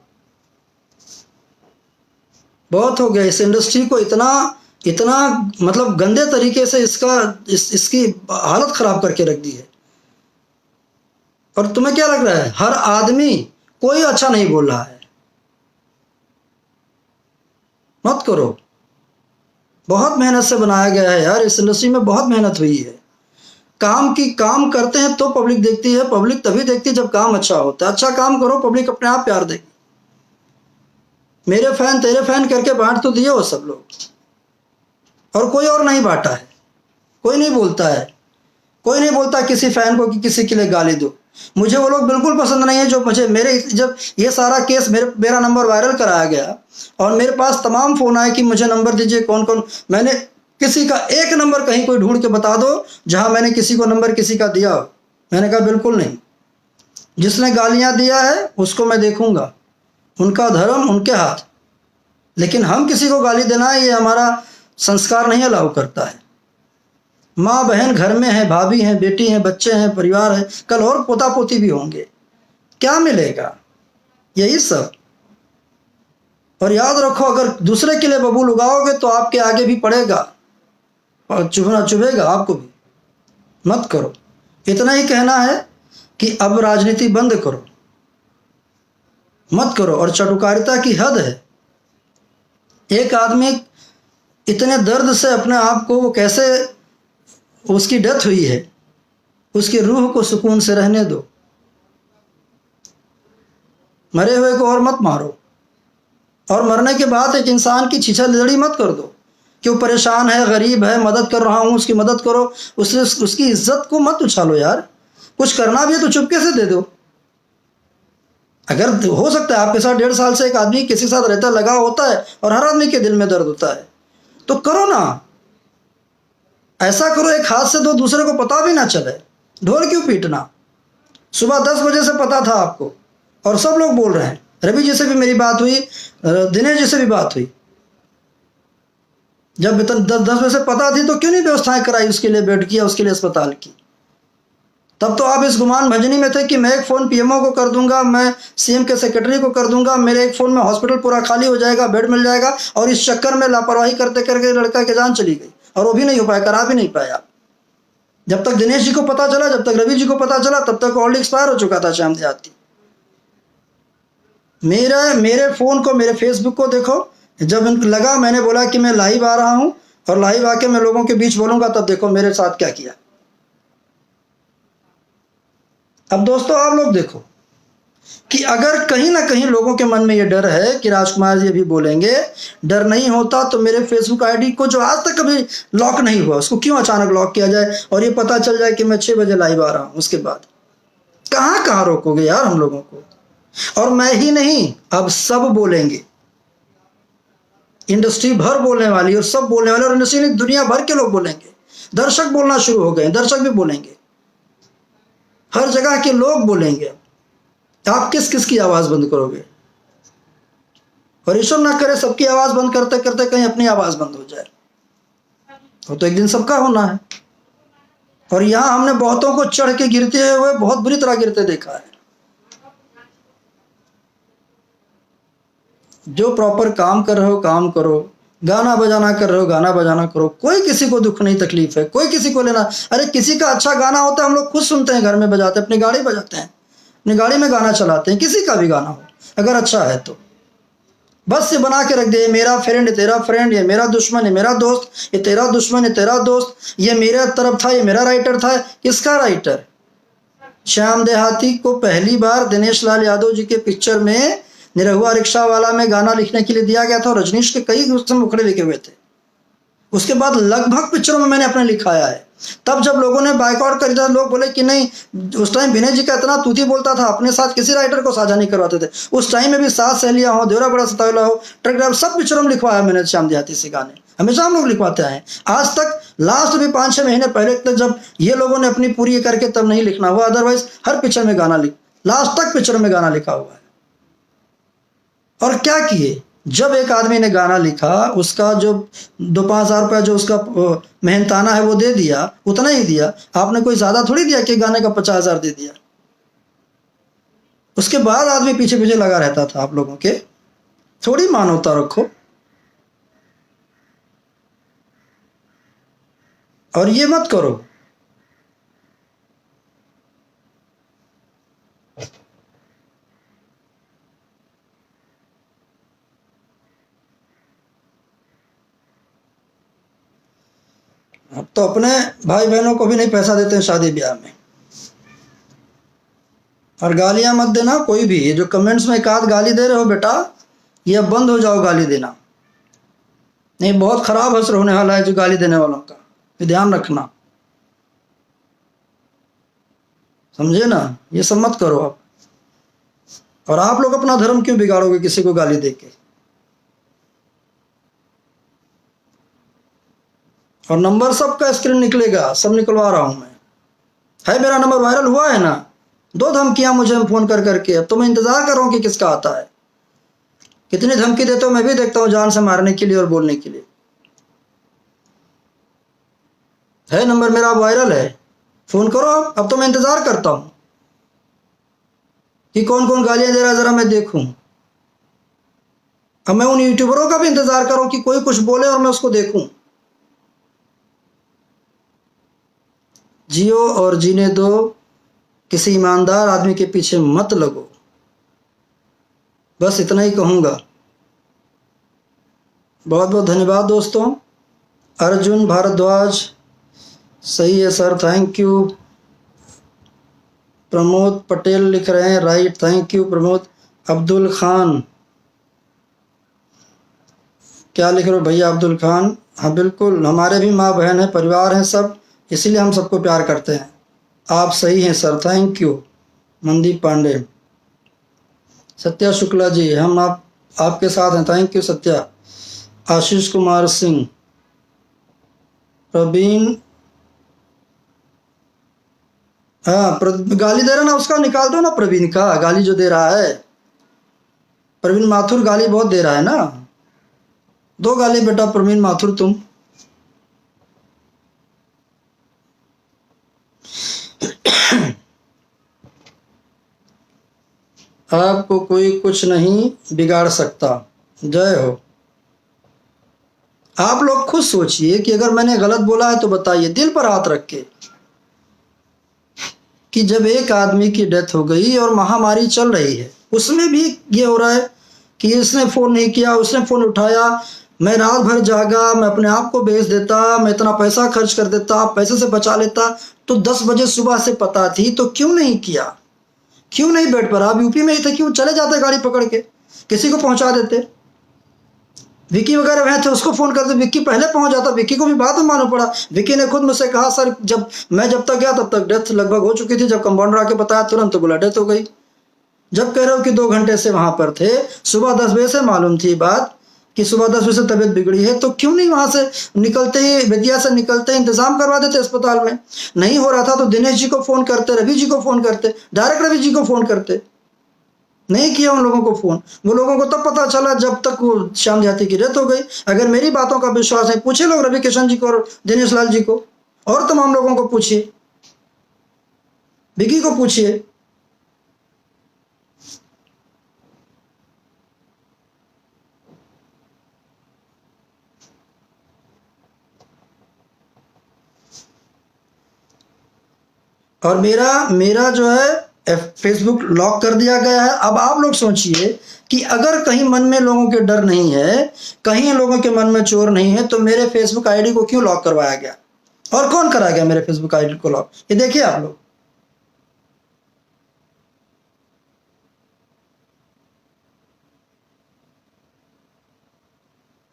बहुत हो गया। इस इंडस्ट्री को इतना इतना मतलब गंदे तरीके से इसकी हालत खराब करके रख दी है। और तुम्हें क्या लग रहा है, हर आदमी कोई अच्छा नहीं बोल रहा है? मत करो। बहुत मेहनत से बनाया गया है यार, इस इंडस्ट्री में बहुत मेहनत हुई है। काम करते हैं तो पब्लिक देखती है। पब्लिक तभी देखती है जब काम अच्छा होता है। अच्छा काम करो, पब्लिक अपने आप प्यार देगी। मेरे फैन तेरे फैन करके बांट तो दिए हो सब लोग, और कोई और नहीं बांटा है। कोई नहीं बोलता है, कोई नहीं बोलता किसी फैन को कि किसी के लिए गाली दो। मुझे वो लोग बिल्कुल पसंद नहीं है जो मुझे जब ये सारा केस मेरा नंबर वायरल कराया गया और मेरे पास तमाम फ़ोन आए कि मुझे नंबर दीजिए, कौन कौन, मैंने किसी का एक नंबर कहीं कोई ढूंढ के बता दो जहां मैंने किसी को नंबर किसी का दिया हो। मैंने कहा बिल्कुल नहीं। जिसने गालियां दिया है उसको मैं देखूंगा, उनका धर्म उनके हाथ, लेकिन हम किसी को गाली देना ये हमारा संस्कार नहीं अलाउ करता है। माँ बहन घर में है, भाभी हैं, बेटी हैं, बच्चे हैं, परिवार है, कल और पोता पोती भी होंगे। क्या मिलेगा? यही सब। और याद रखो, अगर दूसरे के लिए बबूल उगाओगे तो आपके आगे भी पड़ेगा और चुभेगा आपको भी। मत करो। इतना ही कहना है कि अब राजनीति बंद करो, मत करो। और चटुकारिता की हद है। एक आदमी इतने दर्द से अपने आप को, वो कैसे, उसकी डेथ हुई है, उसकी रूह को सुकून से रहने दो। मरे हुए को और मत मारो। और मरने के बाद एक इंसान की छीछा लिदड़ी मत कर दो कि वो परेशान है, गरीब है, मदद कर रहा हूँ, उसकी मदद करो। उसकी इज्जत को मत उछालो यार। कुछ करना भी है तो चुपके से दे दो। अगर हो सकता है आपके साथ 1.5 साल से एक आदमी किसी के साथ रहता, लगा होता है, और हर आदमी के दिल में दर्द होता है, तो करो ना। ऐसा करो एक हाथ से दो, दूसरे को पता भी ना चले। ढोल क्यों पीटना? सुबह 10 बजे से पता था आपको और सब लोग बोल रहे हैं। रवि जी से भी मेरी बात हुई, दिनेश जी से भी बात हुई। जब 10 बजे से पता थी तो क्यों नहीं व्यवस्थाएं कराई उसके लिए, बेड की या उसके लिए अस्पताल की? तब तो आप इस गुमान भंजनी में थे कि मैं एक फ़ोन पीएमओ को कर दूंगा, मैं सीएम के सेक्रेटरी को कर दूंगा, मेरे एक फ़ोन में हॉस्पिटल पूरा खाली हो जाएगा, बेड मिल जाएगा। और इस चक्कर में लापरवाही करते करके लड़का की जान चली गई, और वो भी नहीं हो पाया, करा भी नहीं पाया। जब तक दिनेश जी को पता चला, जब तक रवि जी को पता चला, तब तक ऑलरेडी एक्सपायर हो चुका था श्याम देहाती। मेरे फ़ोन को, मेरे फेसबुक को देखो। जब लगा, मैंने बोला कि मैं लाइव आ रहा हूँ और लाइव आके मैं लोगों के बीच बोलूँगा, तब देखो मेरे साथ क्या किया। अब दोस्तों आप लोग देखो कि अगर कहीं ना कहीं लोगों के मन में ये डर है कि राजकुमार जी अभी बोलेंगे, डर नहीं होता तो मेरे फेसबुक आईडी को, जो आज तक कभी लॉक नहीं हुआ, उसको क्यों अचानक लॉक किया जाए और ये पता चल जाए कि मैं 6 बजे लाइव आ रहा हूँ? उसके बाद कहाँ कहाँ रोकोगे यार हम लोगों को? और मैं ही नहीं, अब सब बोलेंगे। इंडस्ट्री भर बोलने वाली, और सब बोलने वाले, और इंडस्ट्री नहीं, दुनिया भर के लोग बोलेंगे। दर्शक बोलना शुरू हो गए, दर्शक भी बोलेंगे, हर जगह के लोग बोलेंगे। आप किस किस की आवाज बंद करोगे? और ईश्वर ना करे सबकी आवाज बंद करते करते कहीं अपनी आवाज बंद हो जाए, तो एक दिन सबका होना है। और यहां हमने बहुतों को चढ़ के गिरते हुए, बहुत बुरी तरह गिरते देखा है। जो प्रॉपर काम कर रहे हो काम करो, गाना बजाना कर रहे हो गाना बजाना करो। कोई किसी को दुख नहीं, तकलीफ है, कोई किसी को लेना। अरे किसी का अच्छा गाना होता है, हम लोग खुद सुनते हैं, घर में बजाते हैं, अपनी गाड़ी बजाते हैं, अपनी गाड़ी में गाना चलाते हैं। किसी का भी गाना हो अगर अच्छा है तो बस ये बना के रख दे, मेरा फ्रेंड है तेरा फ्रेंड, ये मेरा दुश्मन है मेरा दोस्त, ये तेरा दुश्मन है तेरा दोस्त, ये मेरे तरफ था, ये मेरा राइटर था। किसका राइटर? श्याम देहाती को पहली बार दिनेश लाल यादव जी के पिक्चर में निरहुआ रिक्शा वाला में गाना लिखने के लिए दिया गया था, और रजनीश के कई उसमें मुखड़े लिखे हुए थे। उसके बाद लगभग पिक्चरों में मैंने अपने लिखाया है। तब जब लोगों ने बाइकआउट कर दिया, लोग बोले कि नहीं, उस टाइम विनय जी का इतना तूती बोलता था, अपने साथ किसी राइटर को साझा नहीं करवाते थे। उस टाइम में भी सात सहेलियां हो, देवरा बड़ा सतावला हो, ट्रक ड्राइवर, सब पिक्चरों में लिखवाया मैंने श्याम देहाती से गाने। हमेशा हम लोग लिखवाते आए आज तक। लास्ट भी 5-6 महीने पहले तक जब ये लोगों ने अपनी पूरी करके तब नहीं लिखना हुआ, अदरवाइज हर पिक्चर में गाना लास्ट तक पिक्चर में गाना लिखा हुआ है। और क्या किए? जब एक आदमी ने गाना लिखा, उसका जो 2-5 हज़ार रुपया जो उसका मेहनताना है वो दे दिया, उतना ही दिया। आपने कोई ज्यादा थोड़ी दिया कि गाने का 50,000 दे दिया। उसके बाद आदमी पीछे पीछे लगा रहता था। आप लोगों के थोड़ी मानवता रखो। और ये मत करो। अब तो अपने भाई बहनों को भी नहीं पैसा देते हैं शादी ब्याह में। और गालियां मत देना कोई भी, ये जो कमेंट्स में एक आध गाली दे रहे हो बेटा, ये अब बंद हो जाओ गाली देना। नहीं, बहुत खराब असर होने वाला है जो गाली देने वालों का, ये ध्यान रखना, समझे ना। ये सब मत करो आप। और आप लोग अपना धर्म क्यों बिगाड़ोगे किसी को गाली देके। और नंबर सबका स्क्रीन निकलेगा, सब निकलवा रहा हूं मैं। है मेरा नंबर वायरल हुआ है ना। 2 धमकियां मुझे फोन कर करके, अब तो मैं इंतजार कर रहा हूं कि किसका आता है। कितनी धमकी देते हो मैं भी देखता हूं, जान से मारने के लिए और बोलने के लिए। है नंबर मेरा वायरल है, फोन करो। अब तो मैं इंतजार करता हूं कि कौन कौन गालियां दे रहा है, जरा मैं देखूं। अब मैं उन यूट्यूबरों का भी इंतजार कर रहा हूं कि कोई कुछ बोले और मैं उसको देखूं। जियो और जीने दो, किसी ईमानदार आदमी के पीछे मत लगो, बस इतना ही कहूंगा। बहुत बहुत धन्यवाद दोस्तों। अर्जुन भारद्वाज, सही है sir, thank you. Pramod Patel लिख रहे हैं, right, thank you Pramod. Abdul Khan, क्या लिख रहे हो भैया अब्दुल खान। हाँ बिल्कुल, हमारे भी माँ बहन है, परिवार हैं सब, इसीलिए हम सबको प्यार करते हैं। आप सही हैं sir, thank you. Mandeep Pandey, Satya Shukla ji, हम आपके साथ हैं, थैंक यू सत्या। आशीष कुमार सिंह, प्रवीण, हाँ गाली दे रहा ना उसका निकाल दो ना, प्रवीण का गाली जो दे रहा है। प्रवीण माथुर गाली बहुत दे रहा है ना, दो गाली बेटा प्रवीण माथुर तुम। आपको कोई कुछ नहीं बिगाड़ सकता, जय हो। आप लोग खुद सोचिए कि अगर मैंने गलत बोला है तो बताइए, दिल पर हाथ रख के, कि जब एक आदमी की डेथ हो गई और महामारी चल रही है, उसमें भी ये हो रहा है कि इसने फ़ोन नहीं किया, उसने फ़ोन उठाया, मैं रात भर जागा, मैं अपने आप को बेच देता, मैं इतना पैसा खर्च कर देता, पैसे से बचा लेता, तो 10 बजे सुबह से पता थी तो क्यों नहीं किया, क्यों नहीं बेड पर। आप यूपी में ही थे, क्यों चले जाते गाड़ी पकड़ के, किसी को पहुंचा देते। विकी वगैरह वह थे, उसको फ़ोन करते, विक्की पहले पहुंच जाता। विक्की को भी बाद में मालूम पड़ा, विक्की ने खुद मुझसे कहा सर जब तक गया तब तक डेथ लगभग हो चुकी थी, जब कंपाउंडर आके बताया तुरंत तो बोला डेथ हो गई। जब कह रहे हो कि 2 घंटे से वहां पर थे, सुबह 10 बजे से मालूम थी बात कि सुबह 10 बजे से तबीयत बिगड़ी है, तो क्यों नहीं वहां से निकलते ही, विद्या से निकलते इंतजाम करवा देते अस्पताल में। नहीं हो रहा था तो दिनेश जी को फ़ोन करते, रवि जी को फ़ोन करते, डायरेक्ट रवि जी को फ़ोन करते। नहीं किया उन लोगों को फ़ोन। वो लोगों को तब पता चला जब तक वो श्याम देहाती की डेथ हो गई। अगर मेरी बातों का विश्वास है, पूछे लोग रवि किशन जी को और दिनेश लाल जी को, और तमाम लोगों को पूछिए, विकी को पूछिए। और मेरा जो है फेसबुक लॉक कर दिया गया है। अब आप लोग सोचिए कि अगर कहीं मन में लोगों के डर नहीं है, कहीं लोगों के मन में चोर नहीं है, तो मेरे फेसबुक आईडी को क्यों लॉक करवाया गया, और कौन करा गया मेरे फेसबुक आईडी को लॉक। ये देखिए आप लोग,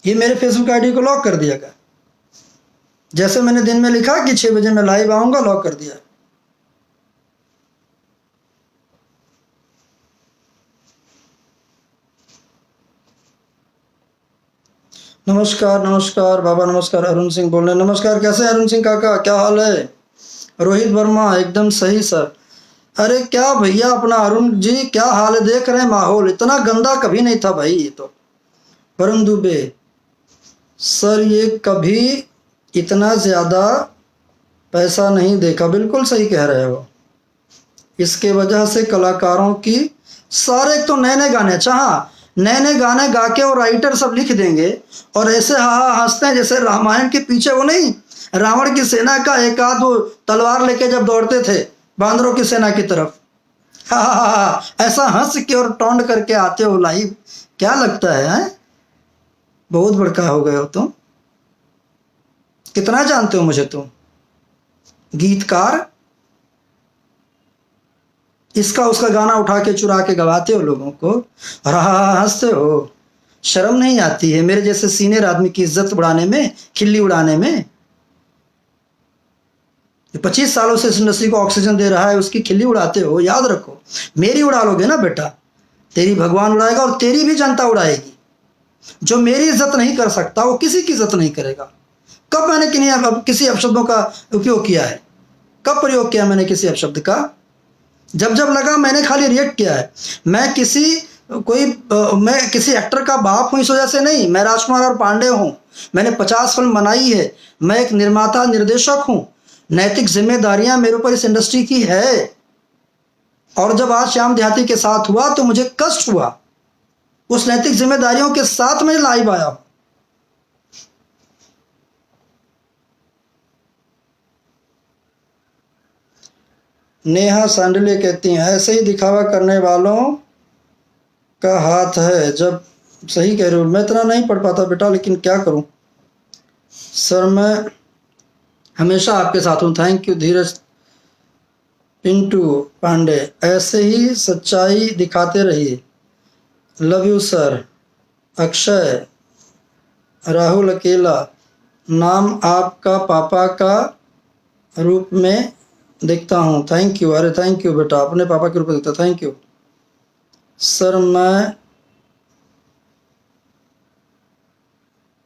ये मेरे फेसबुक आईडी को लॉक कर दिया गया। जैसे मैंने दिन में लिखा कि 6 बजे मैं लाइव आऊंगा, लॉक कर दिया। नमस्कार नमस्कार बाबा, नमस्कार। अरुण सिंह बोल रहे हैं, नमस्कार। कैसे हैं अरुण सिंह काका, क्या हाल है। रोहित वर्मा, एकदम सही सर। अरे क्या भैया अपना अरुण जी, क्या हाल है। देख रहे हैं माहौल, इतना गंदा कभी नहीं था भाई ये तो। वरुण दुबे सर, ये कभी इतना ज़्यादा पैसा नहीं देखा। बिल्कुल सही कह रहे हो। इसके वजह से कलाकारों की सारे तो नए नए गाने, अच्छा हाँ, नए नए गाने गा के और राइटर सब लिख देंगे और ऐसे हाँ हाँ हंसते हैं जैसे रामायण के पीछे वो नहीं रावण की सेना का एक आध वो तलवार लेके जब दौड़ते थे बांदरों की सेना की तरफ, हा, ऐसा हंस के और टोंड करके आते हो लाइव, क्या लगता है? बहुत बड़का हो गए हो तुम। कितना जानते हो मुझे तुम? गीतकार, इसका उसका गाना उठा के चुरा के गवाते हो लोगों को और हंसते हो। शर्म नहीं आती है मेरे जैसे सीनियर आदमी की इज्जत उड़ाने में, खिल्ली उड़ाने में? 25 सालों से इस इंडस्ट्री को ऑक्सीजन दे रहा है, उसकी खिल्ली उड़ाते हो। याद रखो, मेरी उड़ा लोगे ना बेटा, तेरी भगवान उड़ाएगा और तेरी भी जनता उड़ाएगी। जो मेरी इज्जत नहीं कर सकता वो किसी की इज्जत नहीं करेगा। कब मैंने किसी अपशब्दों का उपयोग किया है? कब प्रयोग किया मैंने किसी अपशब्द का? जब जब लगा मैंने खाली रिएक्ट किया है। मैं किसी एक्टर का बाप हूं इस वजह से नहीं। मैं राजकुमार और पांडे हूं, मैंने 50 फिल्म बनाई है, मैं एक निर्माता निर्देशक हूं। नैतिक जिम्मेदारियां मेरे ऊपर इस इंडस्ट्री की है। और जब आज श्याम देहाती के साथ हुआ तो मुझे कष्ट हुआ। उस नैतिक जिम्मेदारियों के साथ मैं लाइव आया हूं। नेहा सांडले कहती हैं ऐसे ही दिखावा करने वालों का हाथ है। जब सही कह रहे हो, मैं इतना नहीं पढ़ पाता बेटा, लेकिन क्या करूं सर, मैं हमेशा आपके साथ हूं। थैंक यू धीरज। पिंटू पांडे, ऐसे ही सच्चाई दिखाते रहिए। Love you sir. Akshay, Rahul अकेला, नाम आपका पापा का रूप में देखता हूँ। Thank you. अरे थैंक यू बेटा, अपने पापा के रूप में देखता। Thank you sir. मैं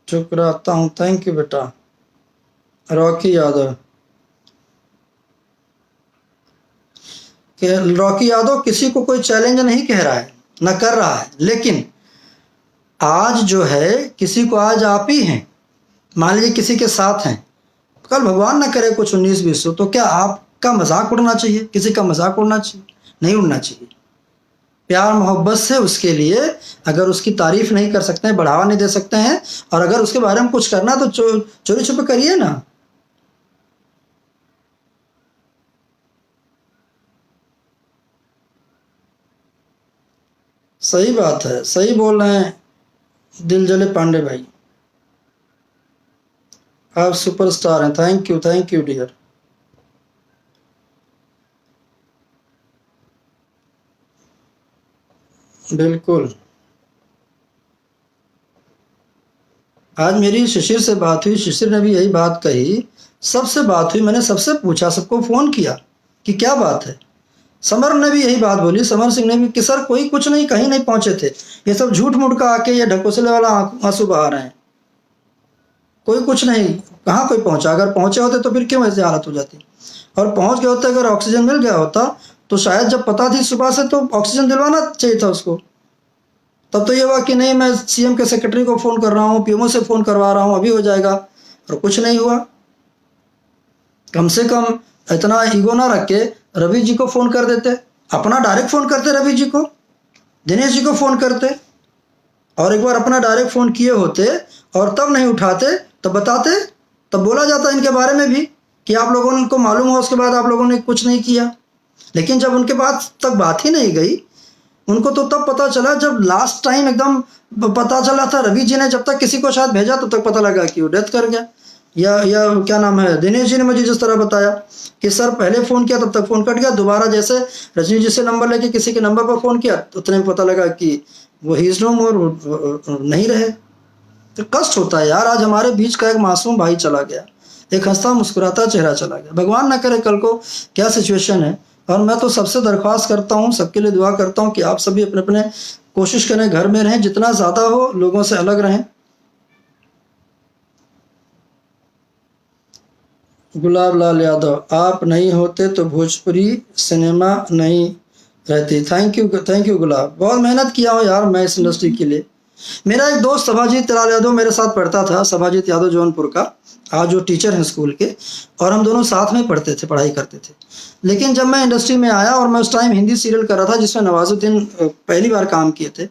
चुप रहता हूँ। थैंक यू बेटा। रॉकी यादव, रॉकी यादव किसी को कोई चैलेंज नहीं कह रहा है, न कर रहा है, लेकिन आज जो है किसी को आज आप ही हैं, मान लीजिए किसी के साथ हैं, कल भगवान न करे कुछ 19-20 हो, तो क्या आपका मजाक उड़ना चाहिए? किसी का मजाक उड़ना चाहिए? नहीं उड़ना चाहिए। प्यार मोहब्बत से उसके लिए अगर उसकी तारीफ नहीं कर सकते हैं, बढ़ावा नहीं दे सकते हैं, और अगर उसके बारे में कुछ करना तो चोरी छुपे करिए ना। सही बात है, सही बोल रहे हैं दिल जले पांडे भाई, आप सुपरस्टार हैं। Thank you dear. बिल्कुल। आज मेरी शिशिर से बात हुई, शिशिर ने भी यही बात कही, सबसे बात हुई, मैंने सबसे पूछा, सबको फ़ोन किया कि क्या बात है। समर ने भी यही बात बोली, समर सिंह ने भी, कि सर कोई कुछ नहीं, कहीं नहीं पहुंचे थे, ये सब झूठ मूठ का आके ये ढकोसले वाला आंसू बहा रहे हैं। कोई कुछ नहीं, कहाँ कोई पहुंचा? अगर पहुंचे होते तो फिर क्यों ऐसी हालत हो जाती? और पहुंच गए होते, अगर ऑक्सीजन मिल गया होता तो शायद जब पता थी सुबह से तो ऑक्सीजन दिलवाना चाहिए था उसको। तब तो ये हुआ कि नहीं मैं सीएम के सेक्रेटरी को फ़ोन कर रहा हूँ, पीएमओ से फ़ोन करवा रहा हूँ, अभी हो जाएगा, और कुछ नहीं हुआ। कम से कम इतना ईगो ना रख के रवि जी को फ़ोन कर देते, अपना डायरेक्ट फ़ोन करते, रवि जी को, दिनेश जी को फ़ोन करते, और एक बार अपना डायरेक्ट फ़ोन किए होते और तब नहीं उठाते, तब बताते, तब बोला जाता इनके बारे में भी कि आप लोगों को मालूम हो, उसके बाद आप लोगों ने कुछ नहीं किया। लेकिन जब उनके पास तक बात ही नहीं गई, उनको तो तब पता चला जब लास्ट टाइम एकदम पता चला था। रवि जी ने जब तक किसी को शायद भेजा तब तक पता लगा कि वो डेथ कर गया, या क्या नाम है, दिनेश जी ने मुझे जिस तरह बताया कि सर पहले फ़ोन किया तब तक फ़ोन कट गया, दोबारा जैसे रजनी जी से नंबर लेके किसी के नंबर पर फ़ोन किया तो उतने में पता लगा कि वो ही इज़ नो मोर, नहीं रहे। तो कष्ट होता है यार। आज हमारे बीच का एक मासूम भाई चला गया, एक हंसता मुस्कुराता चेहरा चला गया। भगवान ना करे कल को क्या सिचुएशन है। और मैं तो सबसे दरख्वास्त करता हूँ, सबके लिए दुआ करता हूँ कि आप सभी अपने अपने कोशिश करें, घर में रहें, जितना ज़्यादा हो लोगों से अलग रहें। गुलाब लाल यादव, आप नहीं होते तो भोजपुरी सिनेमा नहीं रहती। थैंक यू गुलाब, बहुत मेहनत किया हो यार मैं इस इंडस्ट्री के लिए। मेरा एक दोस्त सभाजीत लाल यादव मेरे साथ पढ़ता था, सभाजीत यादव जौनपुर का, आज जो टीचर हैं स्कूल के, और हम दोनों साथ में पढ़ते थे, पढ़ाई करते थे। लेकिन जब मैं इंडस्ट्री में आया और मैं उस टाइम हिंदी सीरियल कर रहा था जिसमें नवाजुद्दीन पहली बार काम किए थे,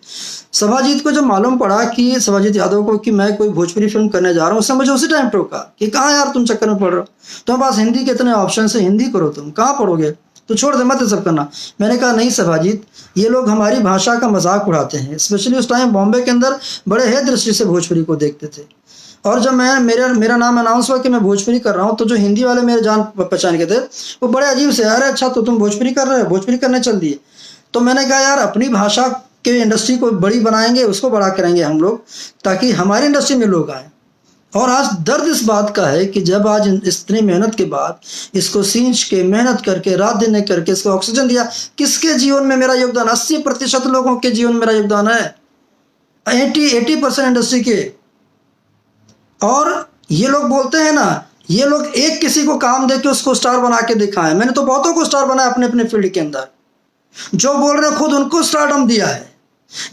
सभाजीत को जब मालूम पड़ा कि सभाजीत यादव को कि मैं कोई भोजपुरी फिल्म करने जा रहा हूँ, उसने मुझे उसी टाइम टोका कि कहाँ यार तुम चक्कर में पढ़ रहे हो, तुम्हारे पास हिंदी के इतने ऑप्शन है, हिंदी करो, तुम कहाँ पढ़ोगे, तो छोड़ दे, मत सब करना। मैंने कहा नहीं सभाजीत, ये लोग हमारी भाषा का मजाक उड़ाते हैं। स्पेशली उस टाइम बॉम्बे के अंदर बड़े है दृष्टि से भोजपुरी को देखते थे। और जब मैं मेरा नाम अनाउंस हुआ कि मैं भोजपुरी कर रहा हूँ, तो जो हिंदी वाले मेरे जान पहचान के थे वो बड़े अजीब से, अरे अच्छा तो तुम भोजपुरी कर रहे हो, भोजपुरी करने चल दिए। तो मैंने कहा यार अपनी भाषा के इंडस्ट्री को बड़ी बनाएंगे, उसको बड़ा करेंगे हम लोग, ताकि हमारी इंडस्ट्री में लोग आए। और आज दर्द इस बात का है कि जब आज इतनी मेहनत के बाद इसको सींच के मेहनत करके रात दिन करके इसको ऑक्सीजन दिया, किसके जीवन में मेरा योगदान, 80% लोगों के जीवन में मेरा योगदान है, 80% इंडस्ट्री के। और ये लोग बोलते हैं ना, ये लोग एक किसी को काम दे के उसको स्टार बना के दिखाएं। मैंने तो बहुतों को स्टार बनाया अपने अपने फील्ड के अंदर, जो बोल रहे हैं खुद उनको स्टारडम दिया है।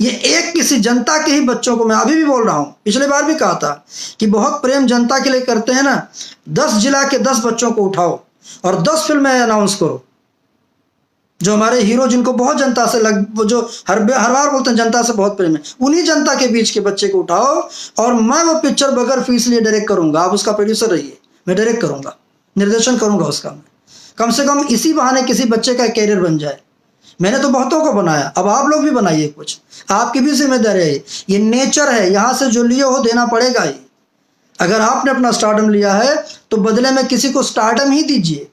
ये एक किसी जनता के ही बच्चों को, मैं अभी भी बोल रहा हूं, पिछले बार भी कहा था कि बहुत प्रेम जनता के लिए करते हैं ना, 10 जिला के 10 बच्चों को उठाओ और 10 फिल्में अनाउंस करो, जो हमारे हीरो जिनको बहुत जनता से वो जो हर बार बोलते हैं जनता से बहुत प्रेम है, उन्हीं जनता के बीच के बच्चे को उठाओ और मैं वो पिक्चर बगैर फीस लिए डायरेक्ट करूंगा। आप उसका प्रोड्यूसर रहिए, मैं डायरेक्ट करूंगा, निर्देशन करूंगा उसका। मैं कम से कम इसी बहाने किसी बच्चे का कैरियर बन जाए। मैंने तो बहुतों को बनाया, अब आप लोग भी बनाइए, कुछ आपकी भी जिम्मेदारी है। ये नेचर है, यहां से जो लिए हो देना पड़ेगा ही। अगर आपने अपना स्टारडम लिया है तो बदले में किसी को स्टारडम ही दीजिए।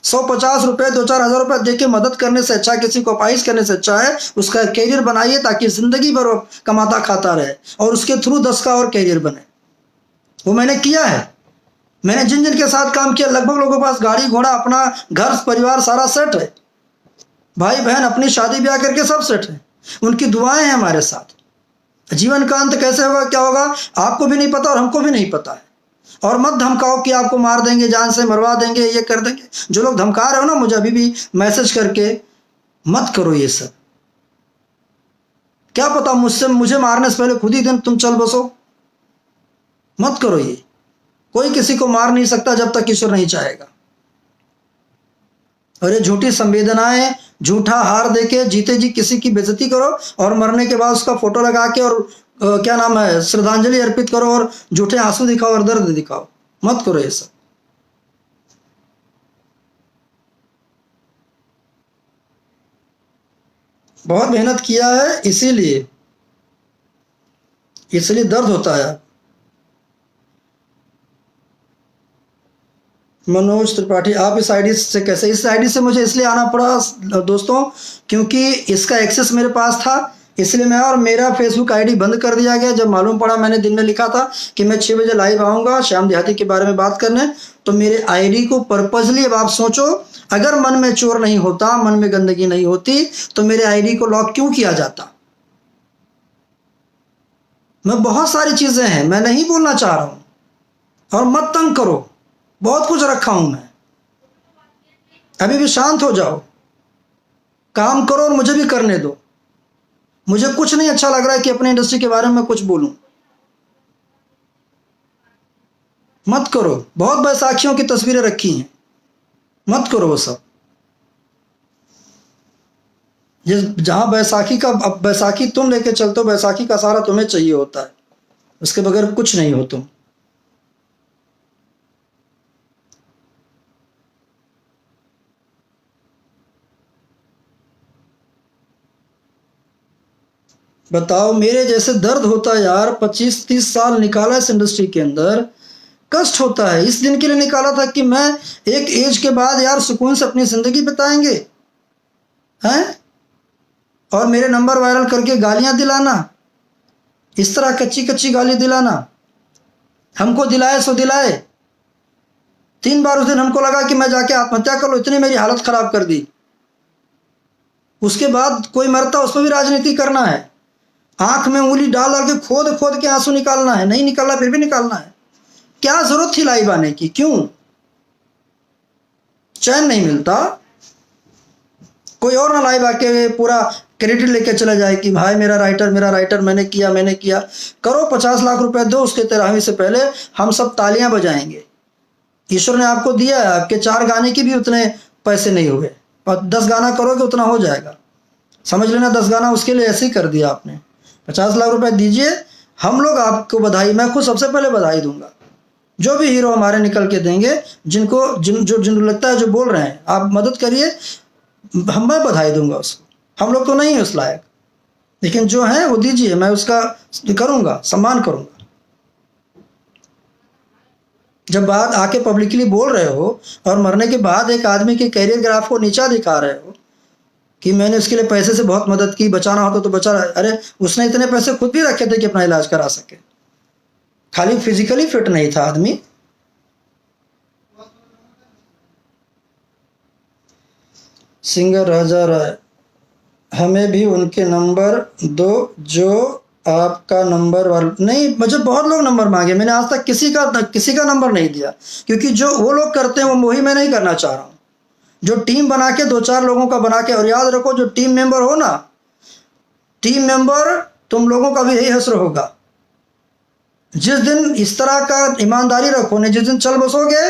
150 रुपए 2-4 हज़ार रुपए दे के मदद करने से अच्छा, किसी को अपाइज करने से अच्छा है उसका कैरियर बनाइए, ताकि जिंदगी भर वो कमाता खाता रहे और उसके थ्रू 10 का और कैरियर बने। वो मैंने किया है। मैंने जिन जिन के साथ काम किया, लगभग लोगों के पास गाड़ी घोड़ा, अपना घर परिवार सारा सेट है, भाई बहन अपनी शादी ब्याह करके सब सेट है, उनकी दुआएं हैं हमारे साथ। जीवन का अंत कैसे होगा, क्या होगा, आपको भी नहीं पता और हमको भी नहीं पता है। और मत धमकाओ कि आपको मार देंगे, जान से मरवा देंगे, ये कर देंगे। जो लोग धमका रहे हो ना मुझे अभी भी मैसेज करके, मत करो ये सब। क्या पता मुझे मारने से पहले खुद ही दिन तुम चल बसो। मत करो ये, कोई किसी को मार नहीं सकता जब तक ईश्वर नहीं चाहेगा। और ये झूठी संवेदनाएं, झूठा हार देके जीते जी किसी की बेइज्जती करो और मरने के बाद उसका फोटो लगा के और क्या नाम है, श्रद्धांजलि अर्पित करो और झूठे आंसू दिखाओ और दर्द दिखाओ। मत करो ये सब। बहुत मेहनत किया है, इसीलिए दर्द होता है। मनोज त्रिपाठी, आप इस आईडी से कैसे, इस आईडी से मुझे इसलिए आना पड़ा दोस्तों क्योंकि इसका एक्सेस मेरे पास था, इसलिए मैं, और मेरा फेसबुक आईडी बंद कर दिया गया जब मालूम पड़ा। मैंने दिन में लिखा था कि मैं 6 बजे लाइव आऊँगा श्याम देहाती के बारे में बात करने, तो मेरे आईडी को पर्पजली, अब आप सोचो, अगर मन में चोर नहीं होता, मन में गंदगी नहीं होती, तो मेरे आईडी को लॉक क्यों किया जाता। मैं बहुत सारी चीज़ें हैं, मैं नहीं बोलना चाह रहा हूँ, और मत तंग करो, बहुत कुछ रखा हूं मैं। अभी भी शांत हो जाओ, काम करो और मुझे भी करने दो। मुझे कुछ नहीं अच्छा लग रहा है कि अपने इंडस्ट्री के बारे में कुछ बोलूं। मत करो, बहुत बैसाखियों की तस्वीरें रखी हैं, मत करो वो सब। जहां बैसाखी का, अब बैसाखी तुम लेके चलते हो, बैसाखी का सहारा तुम्हें चाहिए होता है, उसके बगैर कुछ नहीं हो तुम। बताओ, मेरे जैसे दर्द होता है यार। 25-30 साल निकाला इस इंडस्ट्री के अंदर, कष्ट होता है। इस दिन के लिए निकाला था कि मैं एक एज के बाद यार सुकून से अपनी जिंदगी बिताएंगे हैं, और मेरे नंबर वायरल करके गालियां दिलाना, इस तरह कच्ची कच्ची गाली दिलाना। हमको दिलाए सो दिलाए, 3 बार उस दिन हमको लगा कि मैं जाके आत्महत्या कर लो, इतनी मेरी हालत खराब कर दी। उसके बाद कोई मरता उस पर भी राजनीति करना है, आंख में उंगली डाल डाल के खोद खोद के आंसू निकालना है, नहीं निकालना फिर भी निकालना है। क्या जरूरत थी लाइव आने की, क्यों? चैन नहीं मिलता। कोई और ना लाइव आके पूरा क्रेडिट लेके चला जाए कि भाई मेरा राइटर मैंने किया। करो 50 लाख रुपए दो, उसके 13वीं से पहले हम सब तालियां बजाएंगे। ईश्वर ने आपको दिया है, आपके 4 गाने की भी उतने पैसे नहीं हुए, और 10 गाना करोगे उतना हो जाएगा। समझ लेना 10 गाना उसके लिए ऐसे ही कर दिया आपने। 50 लाख रुपए दीजिए, हम लोग आपको बधाई, मैं खुद सबसे पहले बधाई दूंगा। जो भी हीरो हमारे निकल के देंगे, जिनको लगता है जो बोल रहे हैं, आप मदद करिए, मैं बधाई दूंगा उसको। हम लोग तो नहीं है उस लायक, लेकिन जो है वो दीजिए, मैं उसका करूंगा, सम्मान करूंगा। जब बात आके पब्लिकली बोल रहे हो और मरने के बाद एक आदमी के कैरियर ग्राफ को नीचा दिखा रहे हो कि मैंने उसके लिए पैसे से बहुत मदद की, बचाना होता तो बचा, अरे उसने इतने पैसे खुद भी रखे थे कि अपना इलाज करा सके, खाली फिजिकली फिट नहीं था आदमी। सिंगर राजा राय, हमें भी उनके नंबर दो जो आपका नंबर वाला। नहीं, मुझे बहुत लोग नंबर मांगे, मैंने आज तक किसी का नंबर नहीं दिया, क्योंकि जो वो लोग करते हैं वो वही मैं नहीं करना चाह रहा हूँ। जो टीम बना के 2-4 लोगों का बना के, और याद रखो जो टीम मेंबर हो ना, टीम मेंबर तुम लोगों का भी यही हश्र होगा। जिस दिन इस तरह का ईमानदारी रखो ने, जिस दिन चल बसोगे,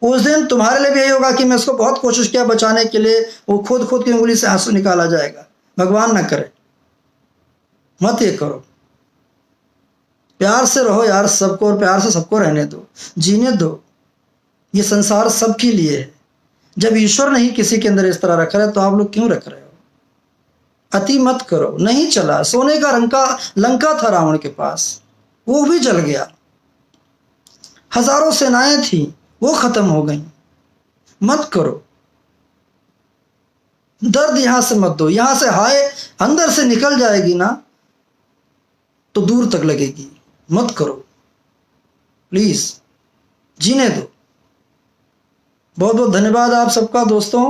उस दिन तुम्हारे लिए भी यही होगा कि मैं इसको बहुत कोशिश किया बचाने के लिए, वो खुद की उंगली से आंसू निकाला जाएगा। भगवान ना करे, मत ये करो। प्यार से रहो यार सबको, और प्यार से सबको रहने दो, जीने दो। ये संसार सबके लिए है। जब ईश्वर नहीं किसी के अंदर इस तरह रख रहा है तो आप लोग क्यों रख रहे हो? अति मत करो। नहीं चला, सोने का लंका था रावण के पास, वो भी जल गया। हजारों सेनाएं थी, वो खत्म हो गई। मत करो, दर्द यहां से मत दो। यहां से हाय अंदर से निकल जाएगी ना तो दूर तक लगेगी। मत करो प्लीज, जीने दो। बहुत बहुत धन्यवाद आप सबका दोस्तों,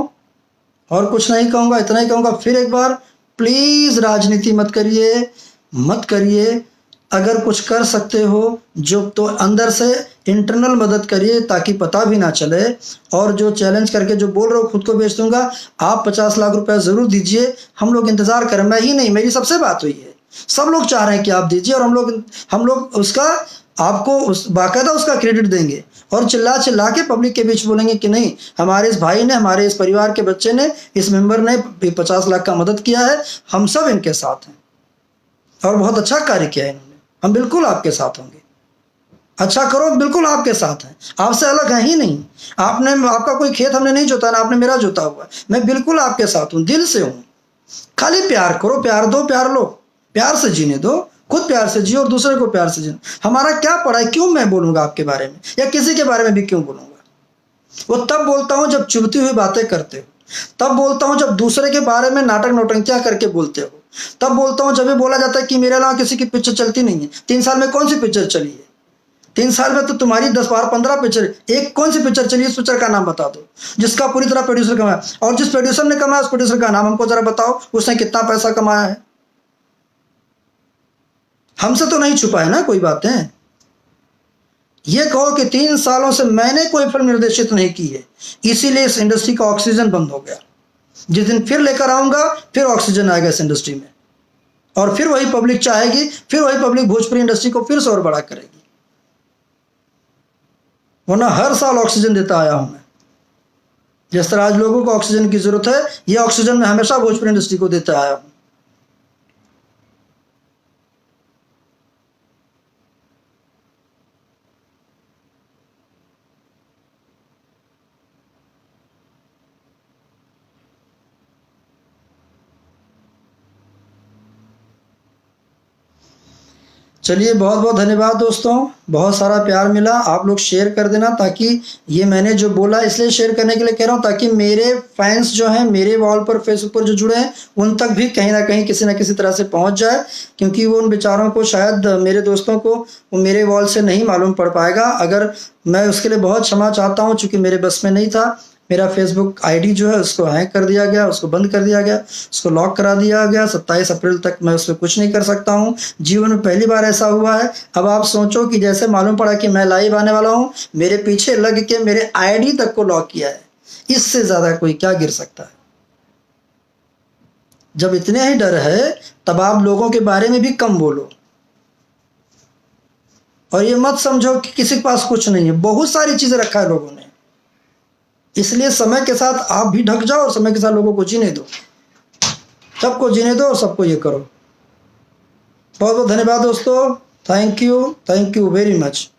और कुछ नहीं कहूंगा, इतना ही कहूंगा फिर एक बार, प्लीज राजनीति मत करिए। अगर कुछ कर सकते हो जो, तो अंदर से इंटरनल मदद करिए ताकि पता भी ना चले। और जो चैलेंज करके जो बोल रहे हो खुद को बेच दूंगा, आप 50 लाख रुपए जरूर दीजिए। हम लोग इंतजार करें, मैं ही नहीं, मेरी सबसे बात हुई है, सब लोग चाह रहे हैं कि आप दीजिए, और हम लोग उसका आपको बाकायदा उसका क्रेडिट देंगे, और चिल्ला के पब्लिक के बीच बोलेंगे कि नहीं, हमारे इस भाई ने, हमारे इस परिवार के बच्चे ने, इस मेंबर ने 50 लाख का मदद किया है, हम सब इनके साथ हैं और बहुत अच्छा कार्य किया है इन्होंने, हम बिल्कुल आपके साथ होंगे। अच्छा करो, बिल्कुल आपके साथ हैं, आपसे अलग है ही नहीं। आपका कोई खेत हमने नहीं जोता ना आपने मेरा जोता हुआ है, मैं बिल्कुल आपके साथ हूँ, दिल से हूँ। खाली प्यार करो, प्यार दो, प्यार लो, प्यार से जीने दो, खुद प्यार से जियो और दूसरे को प्यार से जियो। हमारा क्या पड़ा है, क्यों मैं बोलूंगा आपके बारे में, या किसी के बारे में भी क्यों बोलूंगा? वो तब बोलता हूं जब चुभती हुई बातें करते हो, तब बोलता हूं जब दूसरे के बारे में नाटक नौटंकियां करके बोलते हो, तब बोलता हूं जब ये बोला जाता है कि मेरे अलावा किसी की पिक्चर चलती नहीं है। 3 साल में कौन सी पिक्चर चली है? 3 साल में तो तुम्हारी 10-12-15 पिक्चर, एक कौन सी पिक्चर चली, इस पिक्चर का नाम बता दो जिसका पूरी तरह प्रोड्यूसर कमाया, और जिस प्रोड्यूसर ने कमाया उस प्रोड्यूसर का नाम हमको जरा बताओ, उसने कितना पैसा कमाया है। हमसे तो नहीं छुपा है ना कोई बातें। ये कहो कि 3 सालों से मैंने कोई फिल्म निर्देशित नहीं की है, इसीलिए इस इंडस्ट्री का ऑक्सीजन बंद हो गया। जिस दिन फिर लेकर आऊंगा, फिर ऑक्सीजन आएगा इस इंडस्ट्री में, और फिर वही पब्लिक चाहेगी, फिर वही पब्लिक भोजपुरी इंडस्ट्री को फिर से और बड़ा करेगी। वरना हर साल ऑक्सीजन देता आया हूं मैं। जिस तरह आज लोगों को ऑक्सीजन की जरूरत है, यह ऑक्सीजन मैं हमेशा भोजपुरी इंडस्ट्री को देता आया हूं। चलिए, बहुत बहुत धन्यवाद दोस्तों, बहुत सारा प्यार मिला। आप लोग शेयर कर देना, ताकि ये मैंने जो बोला इसलिए शेयर करने के लिए कह रहा हूँ, ताकि मेरे फैंस जो हैं, मेरे वॉल पर फेसबुक पर जो जुड़े हैं, उन तक भी कहीं ना कहीं किसी ना किसी तरह से पहुंच जाए। क्योंकि वो उन बेचारों को, शायद मेरे दोस्तों को वो मेरे वॉल से नहीं मालूम पड़ पाएगा। अगर मैं उसके लिए बहुत क्षमा चाहता हूँ, चूँकि मेरे बस में नहीं था। मेरा फेसबुक आईडी जो है उसको हैक कर दिया गया, उसको बंद कर दिया गया, उसको लॉक करा दिया गया। 27 अप्रैल तक मैं उस पर कुछ नहीं कर सकता हूँ। जीवन में पहली बार ऐसा हुआ है। अब आप सोचो कि जैसे मालूम पड़ा कि मैं लाइव आने वाला हूँ, मेरे पीछे लग के मेरे आईडी तक को लॉक किया है। इससे ज़्यादा कोई क्या गिर सकता है? जब इतने ही डर है तब आप लोगों के बारे में भी कम बोलो। और ये मत समझो कि किसी के पास कुछ नहीं है, बहुत सारी चीज़ें रखा है लोगों ने। इसलिए समय के साथ आप भी ढक जाओ और समय के साथ लोगों को जीने दो, सबको जीने दो और सबको ये करो। बहुत बहुत धन्यवाद दोस्तों, थैंक यू वेरी मच।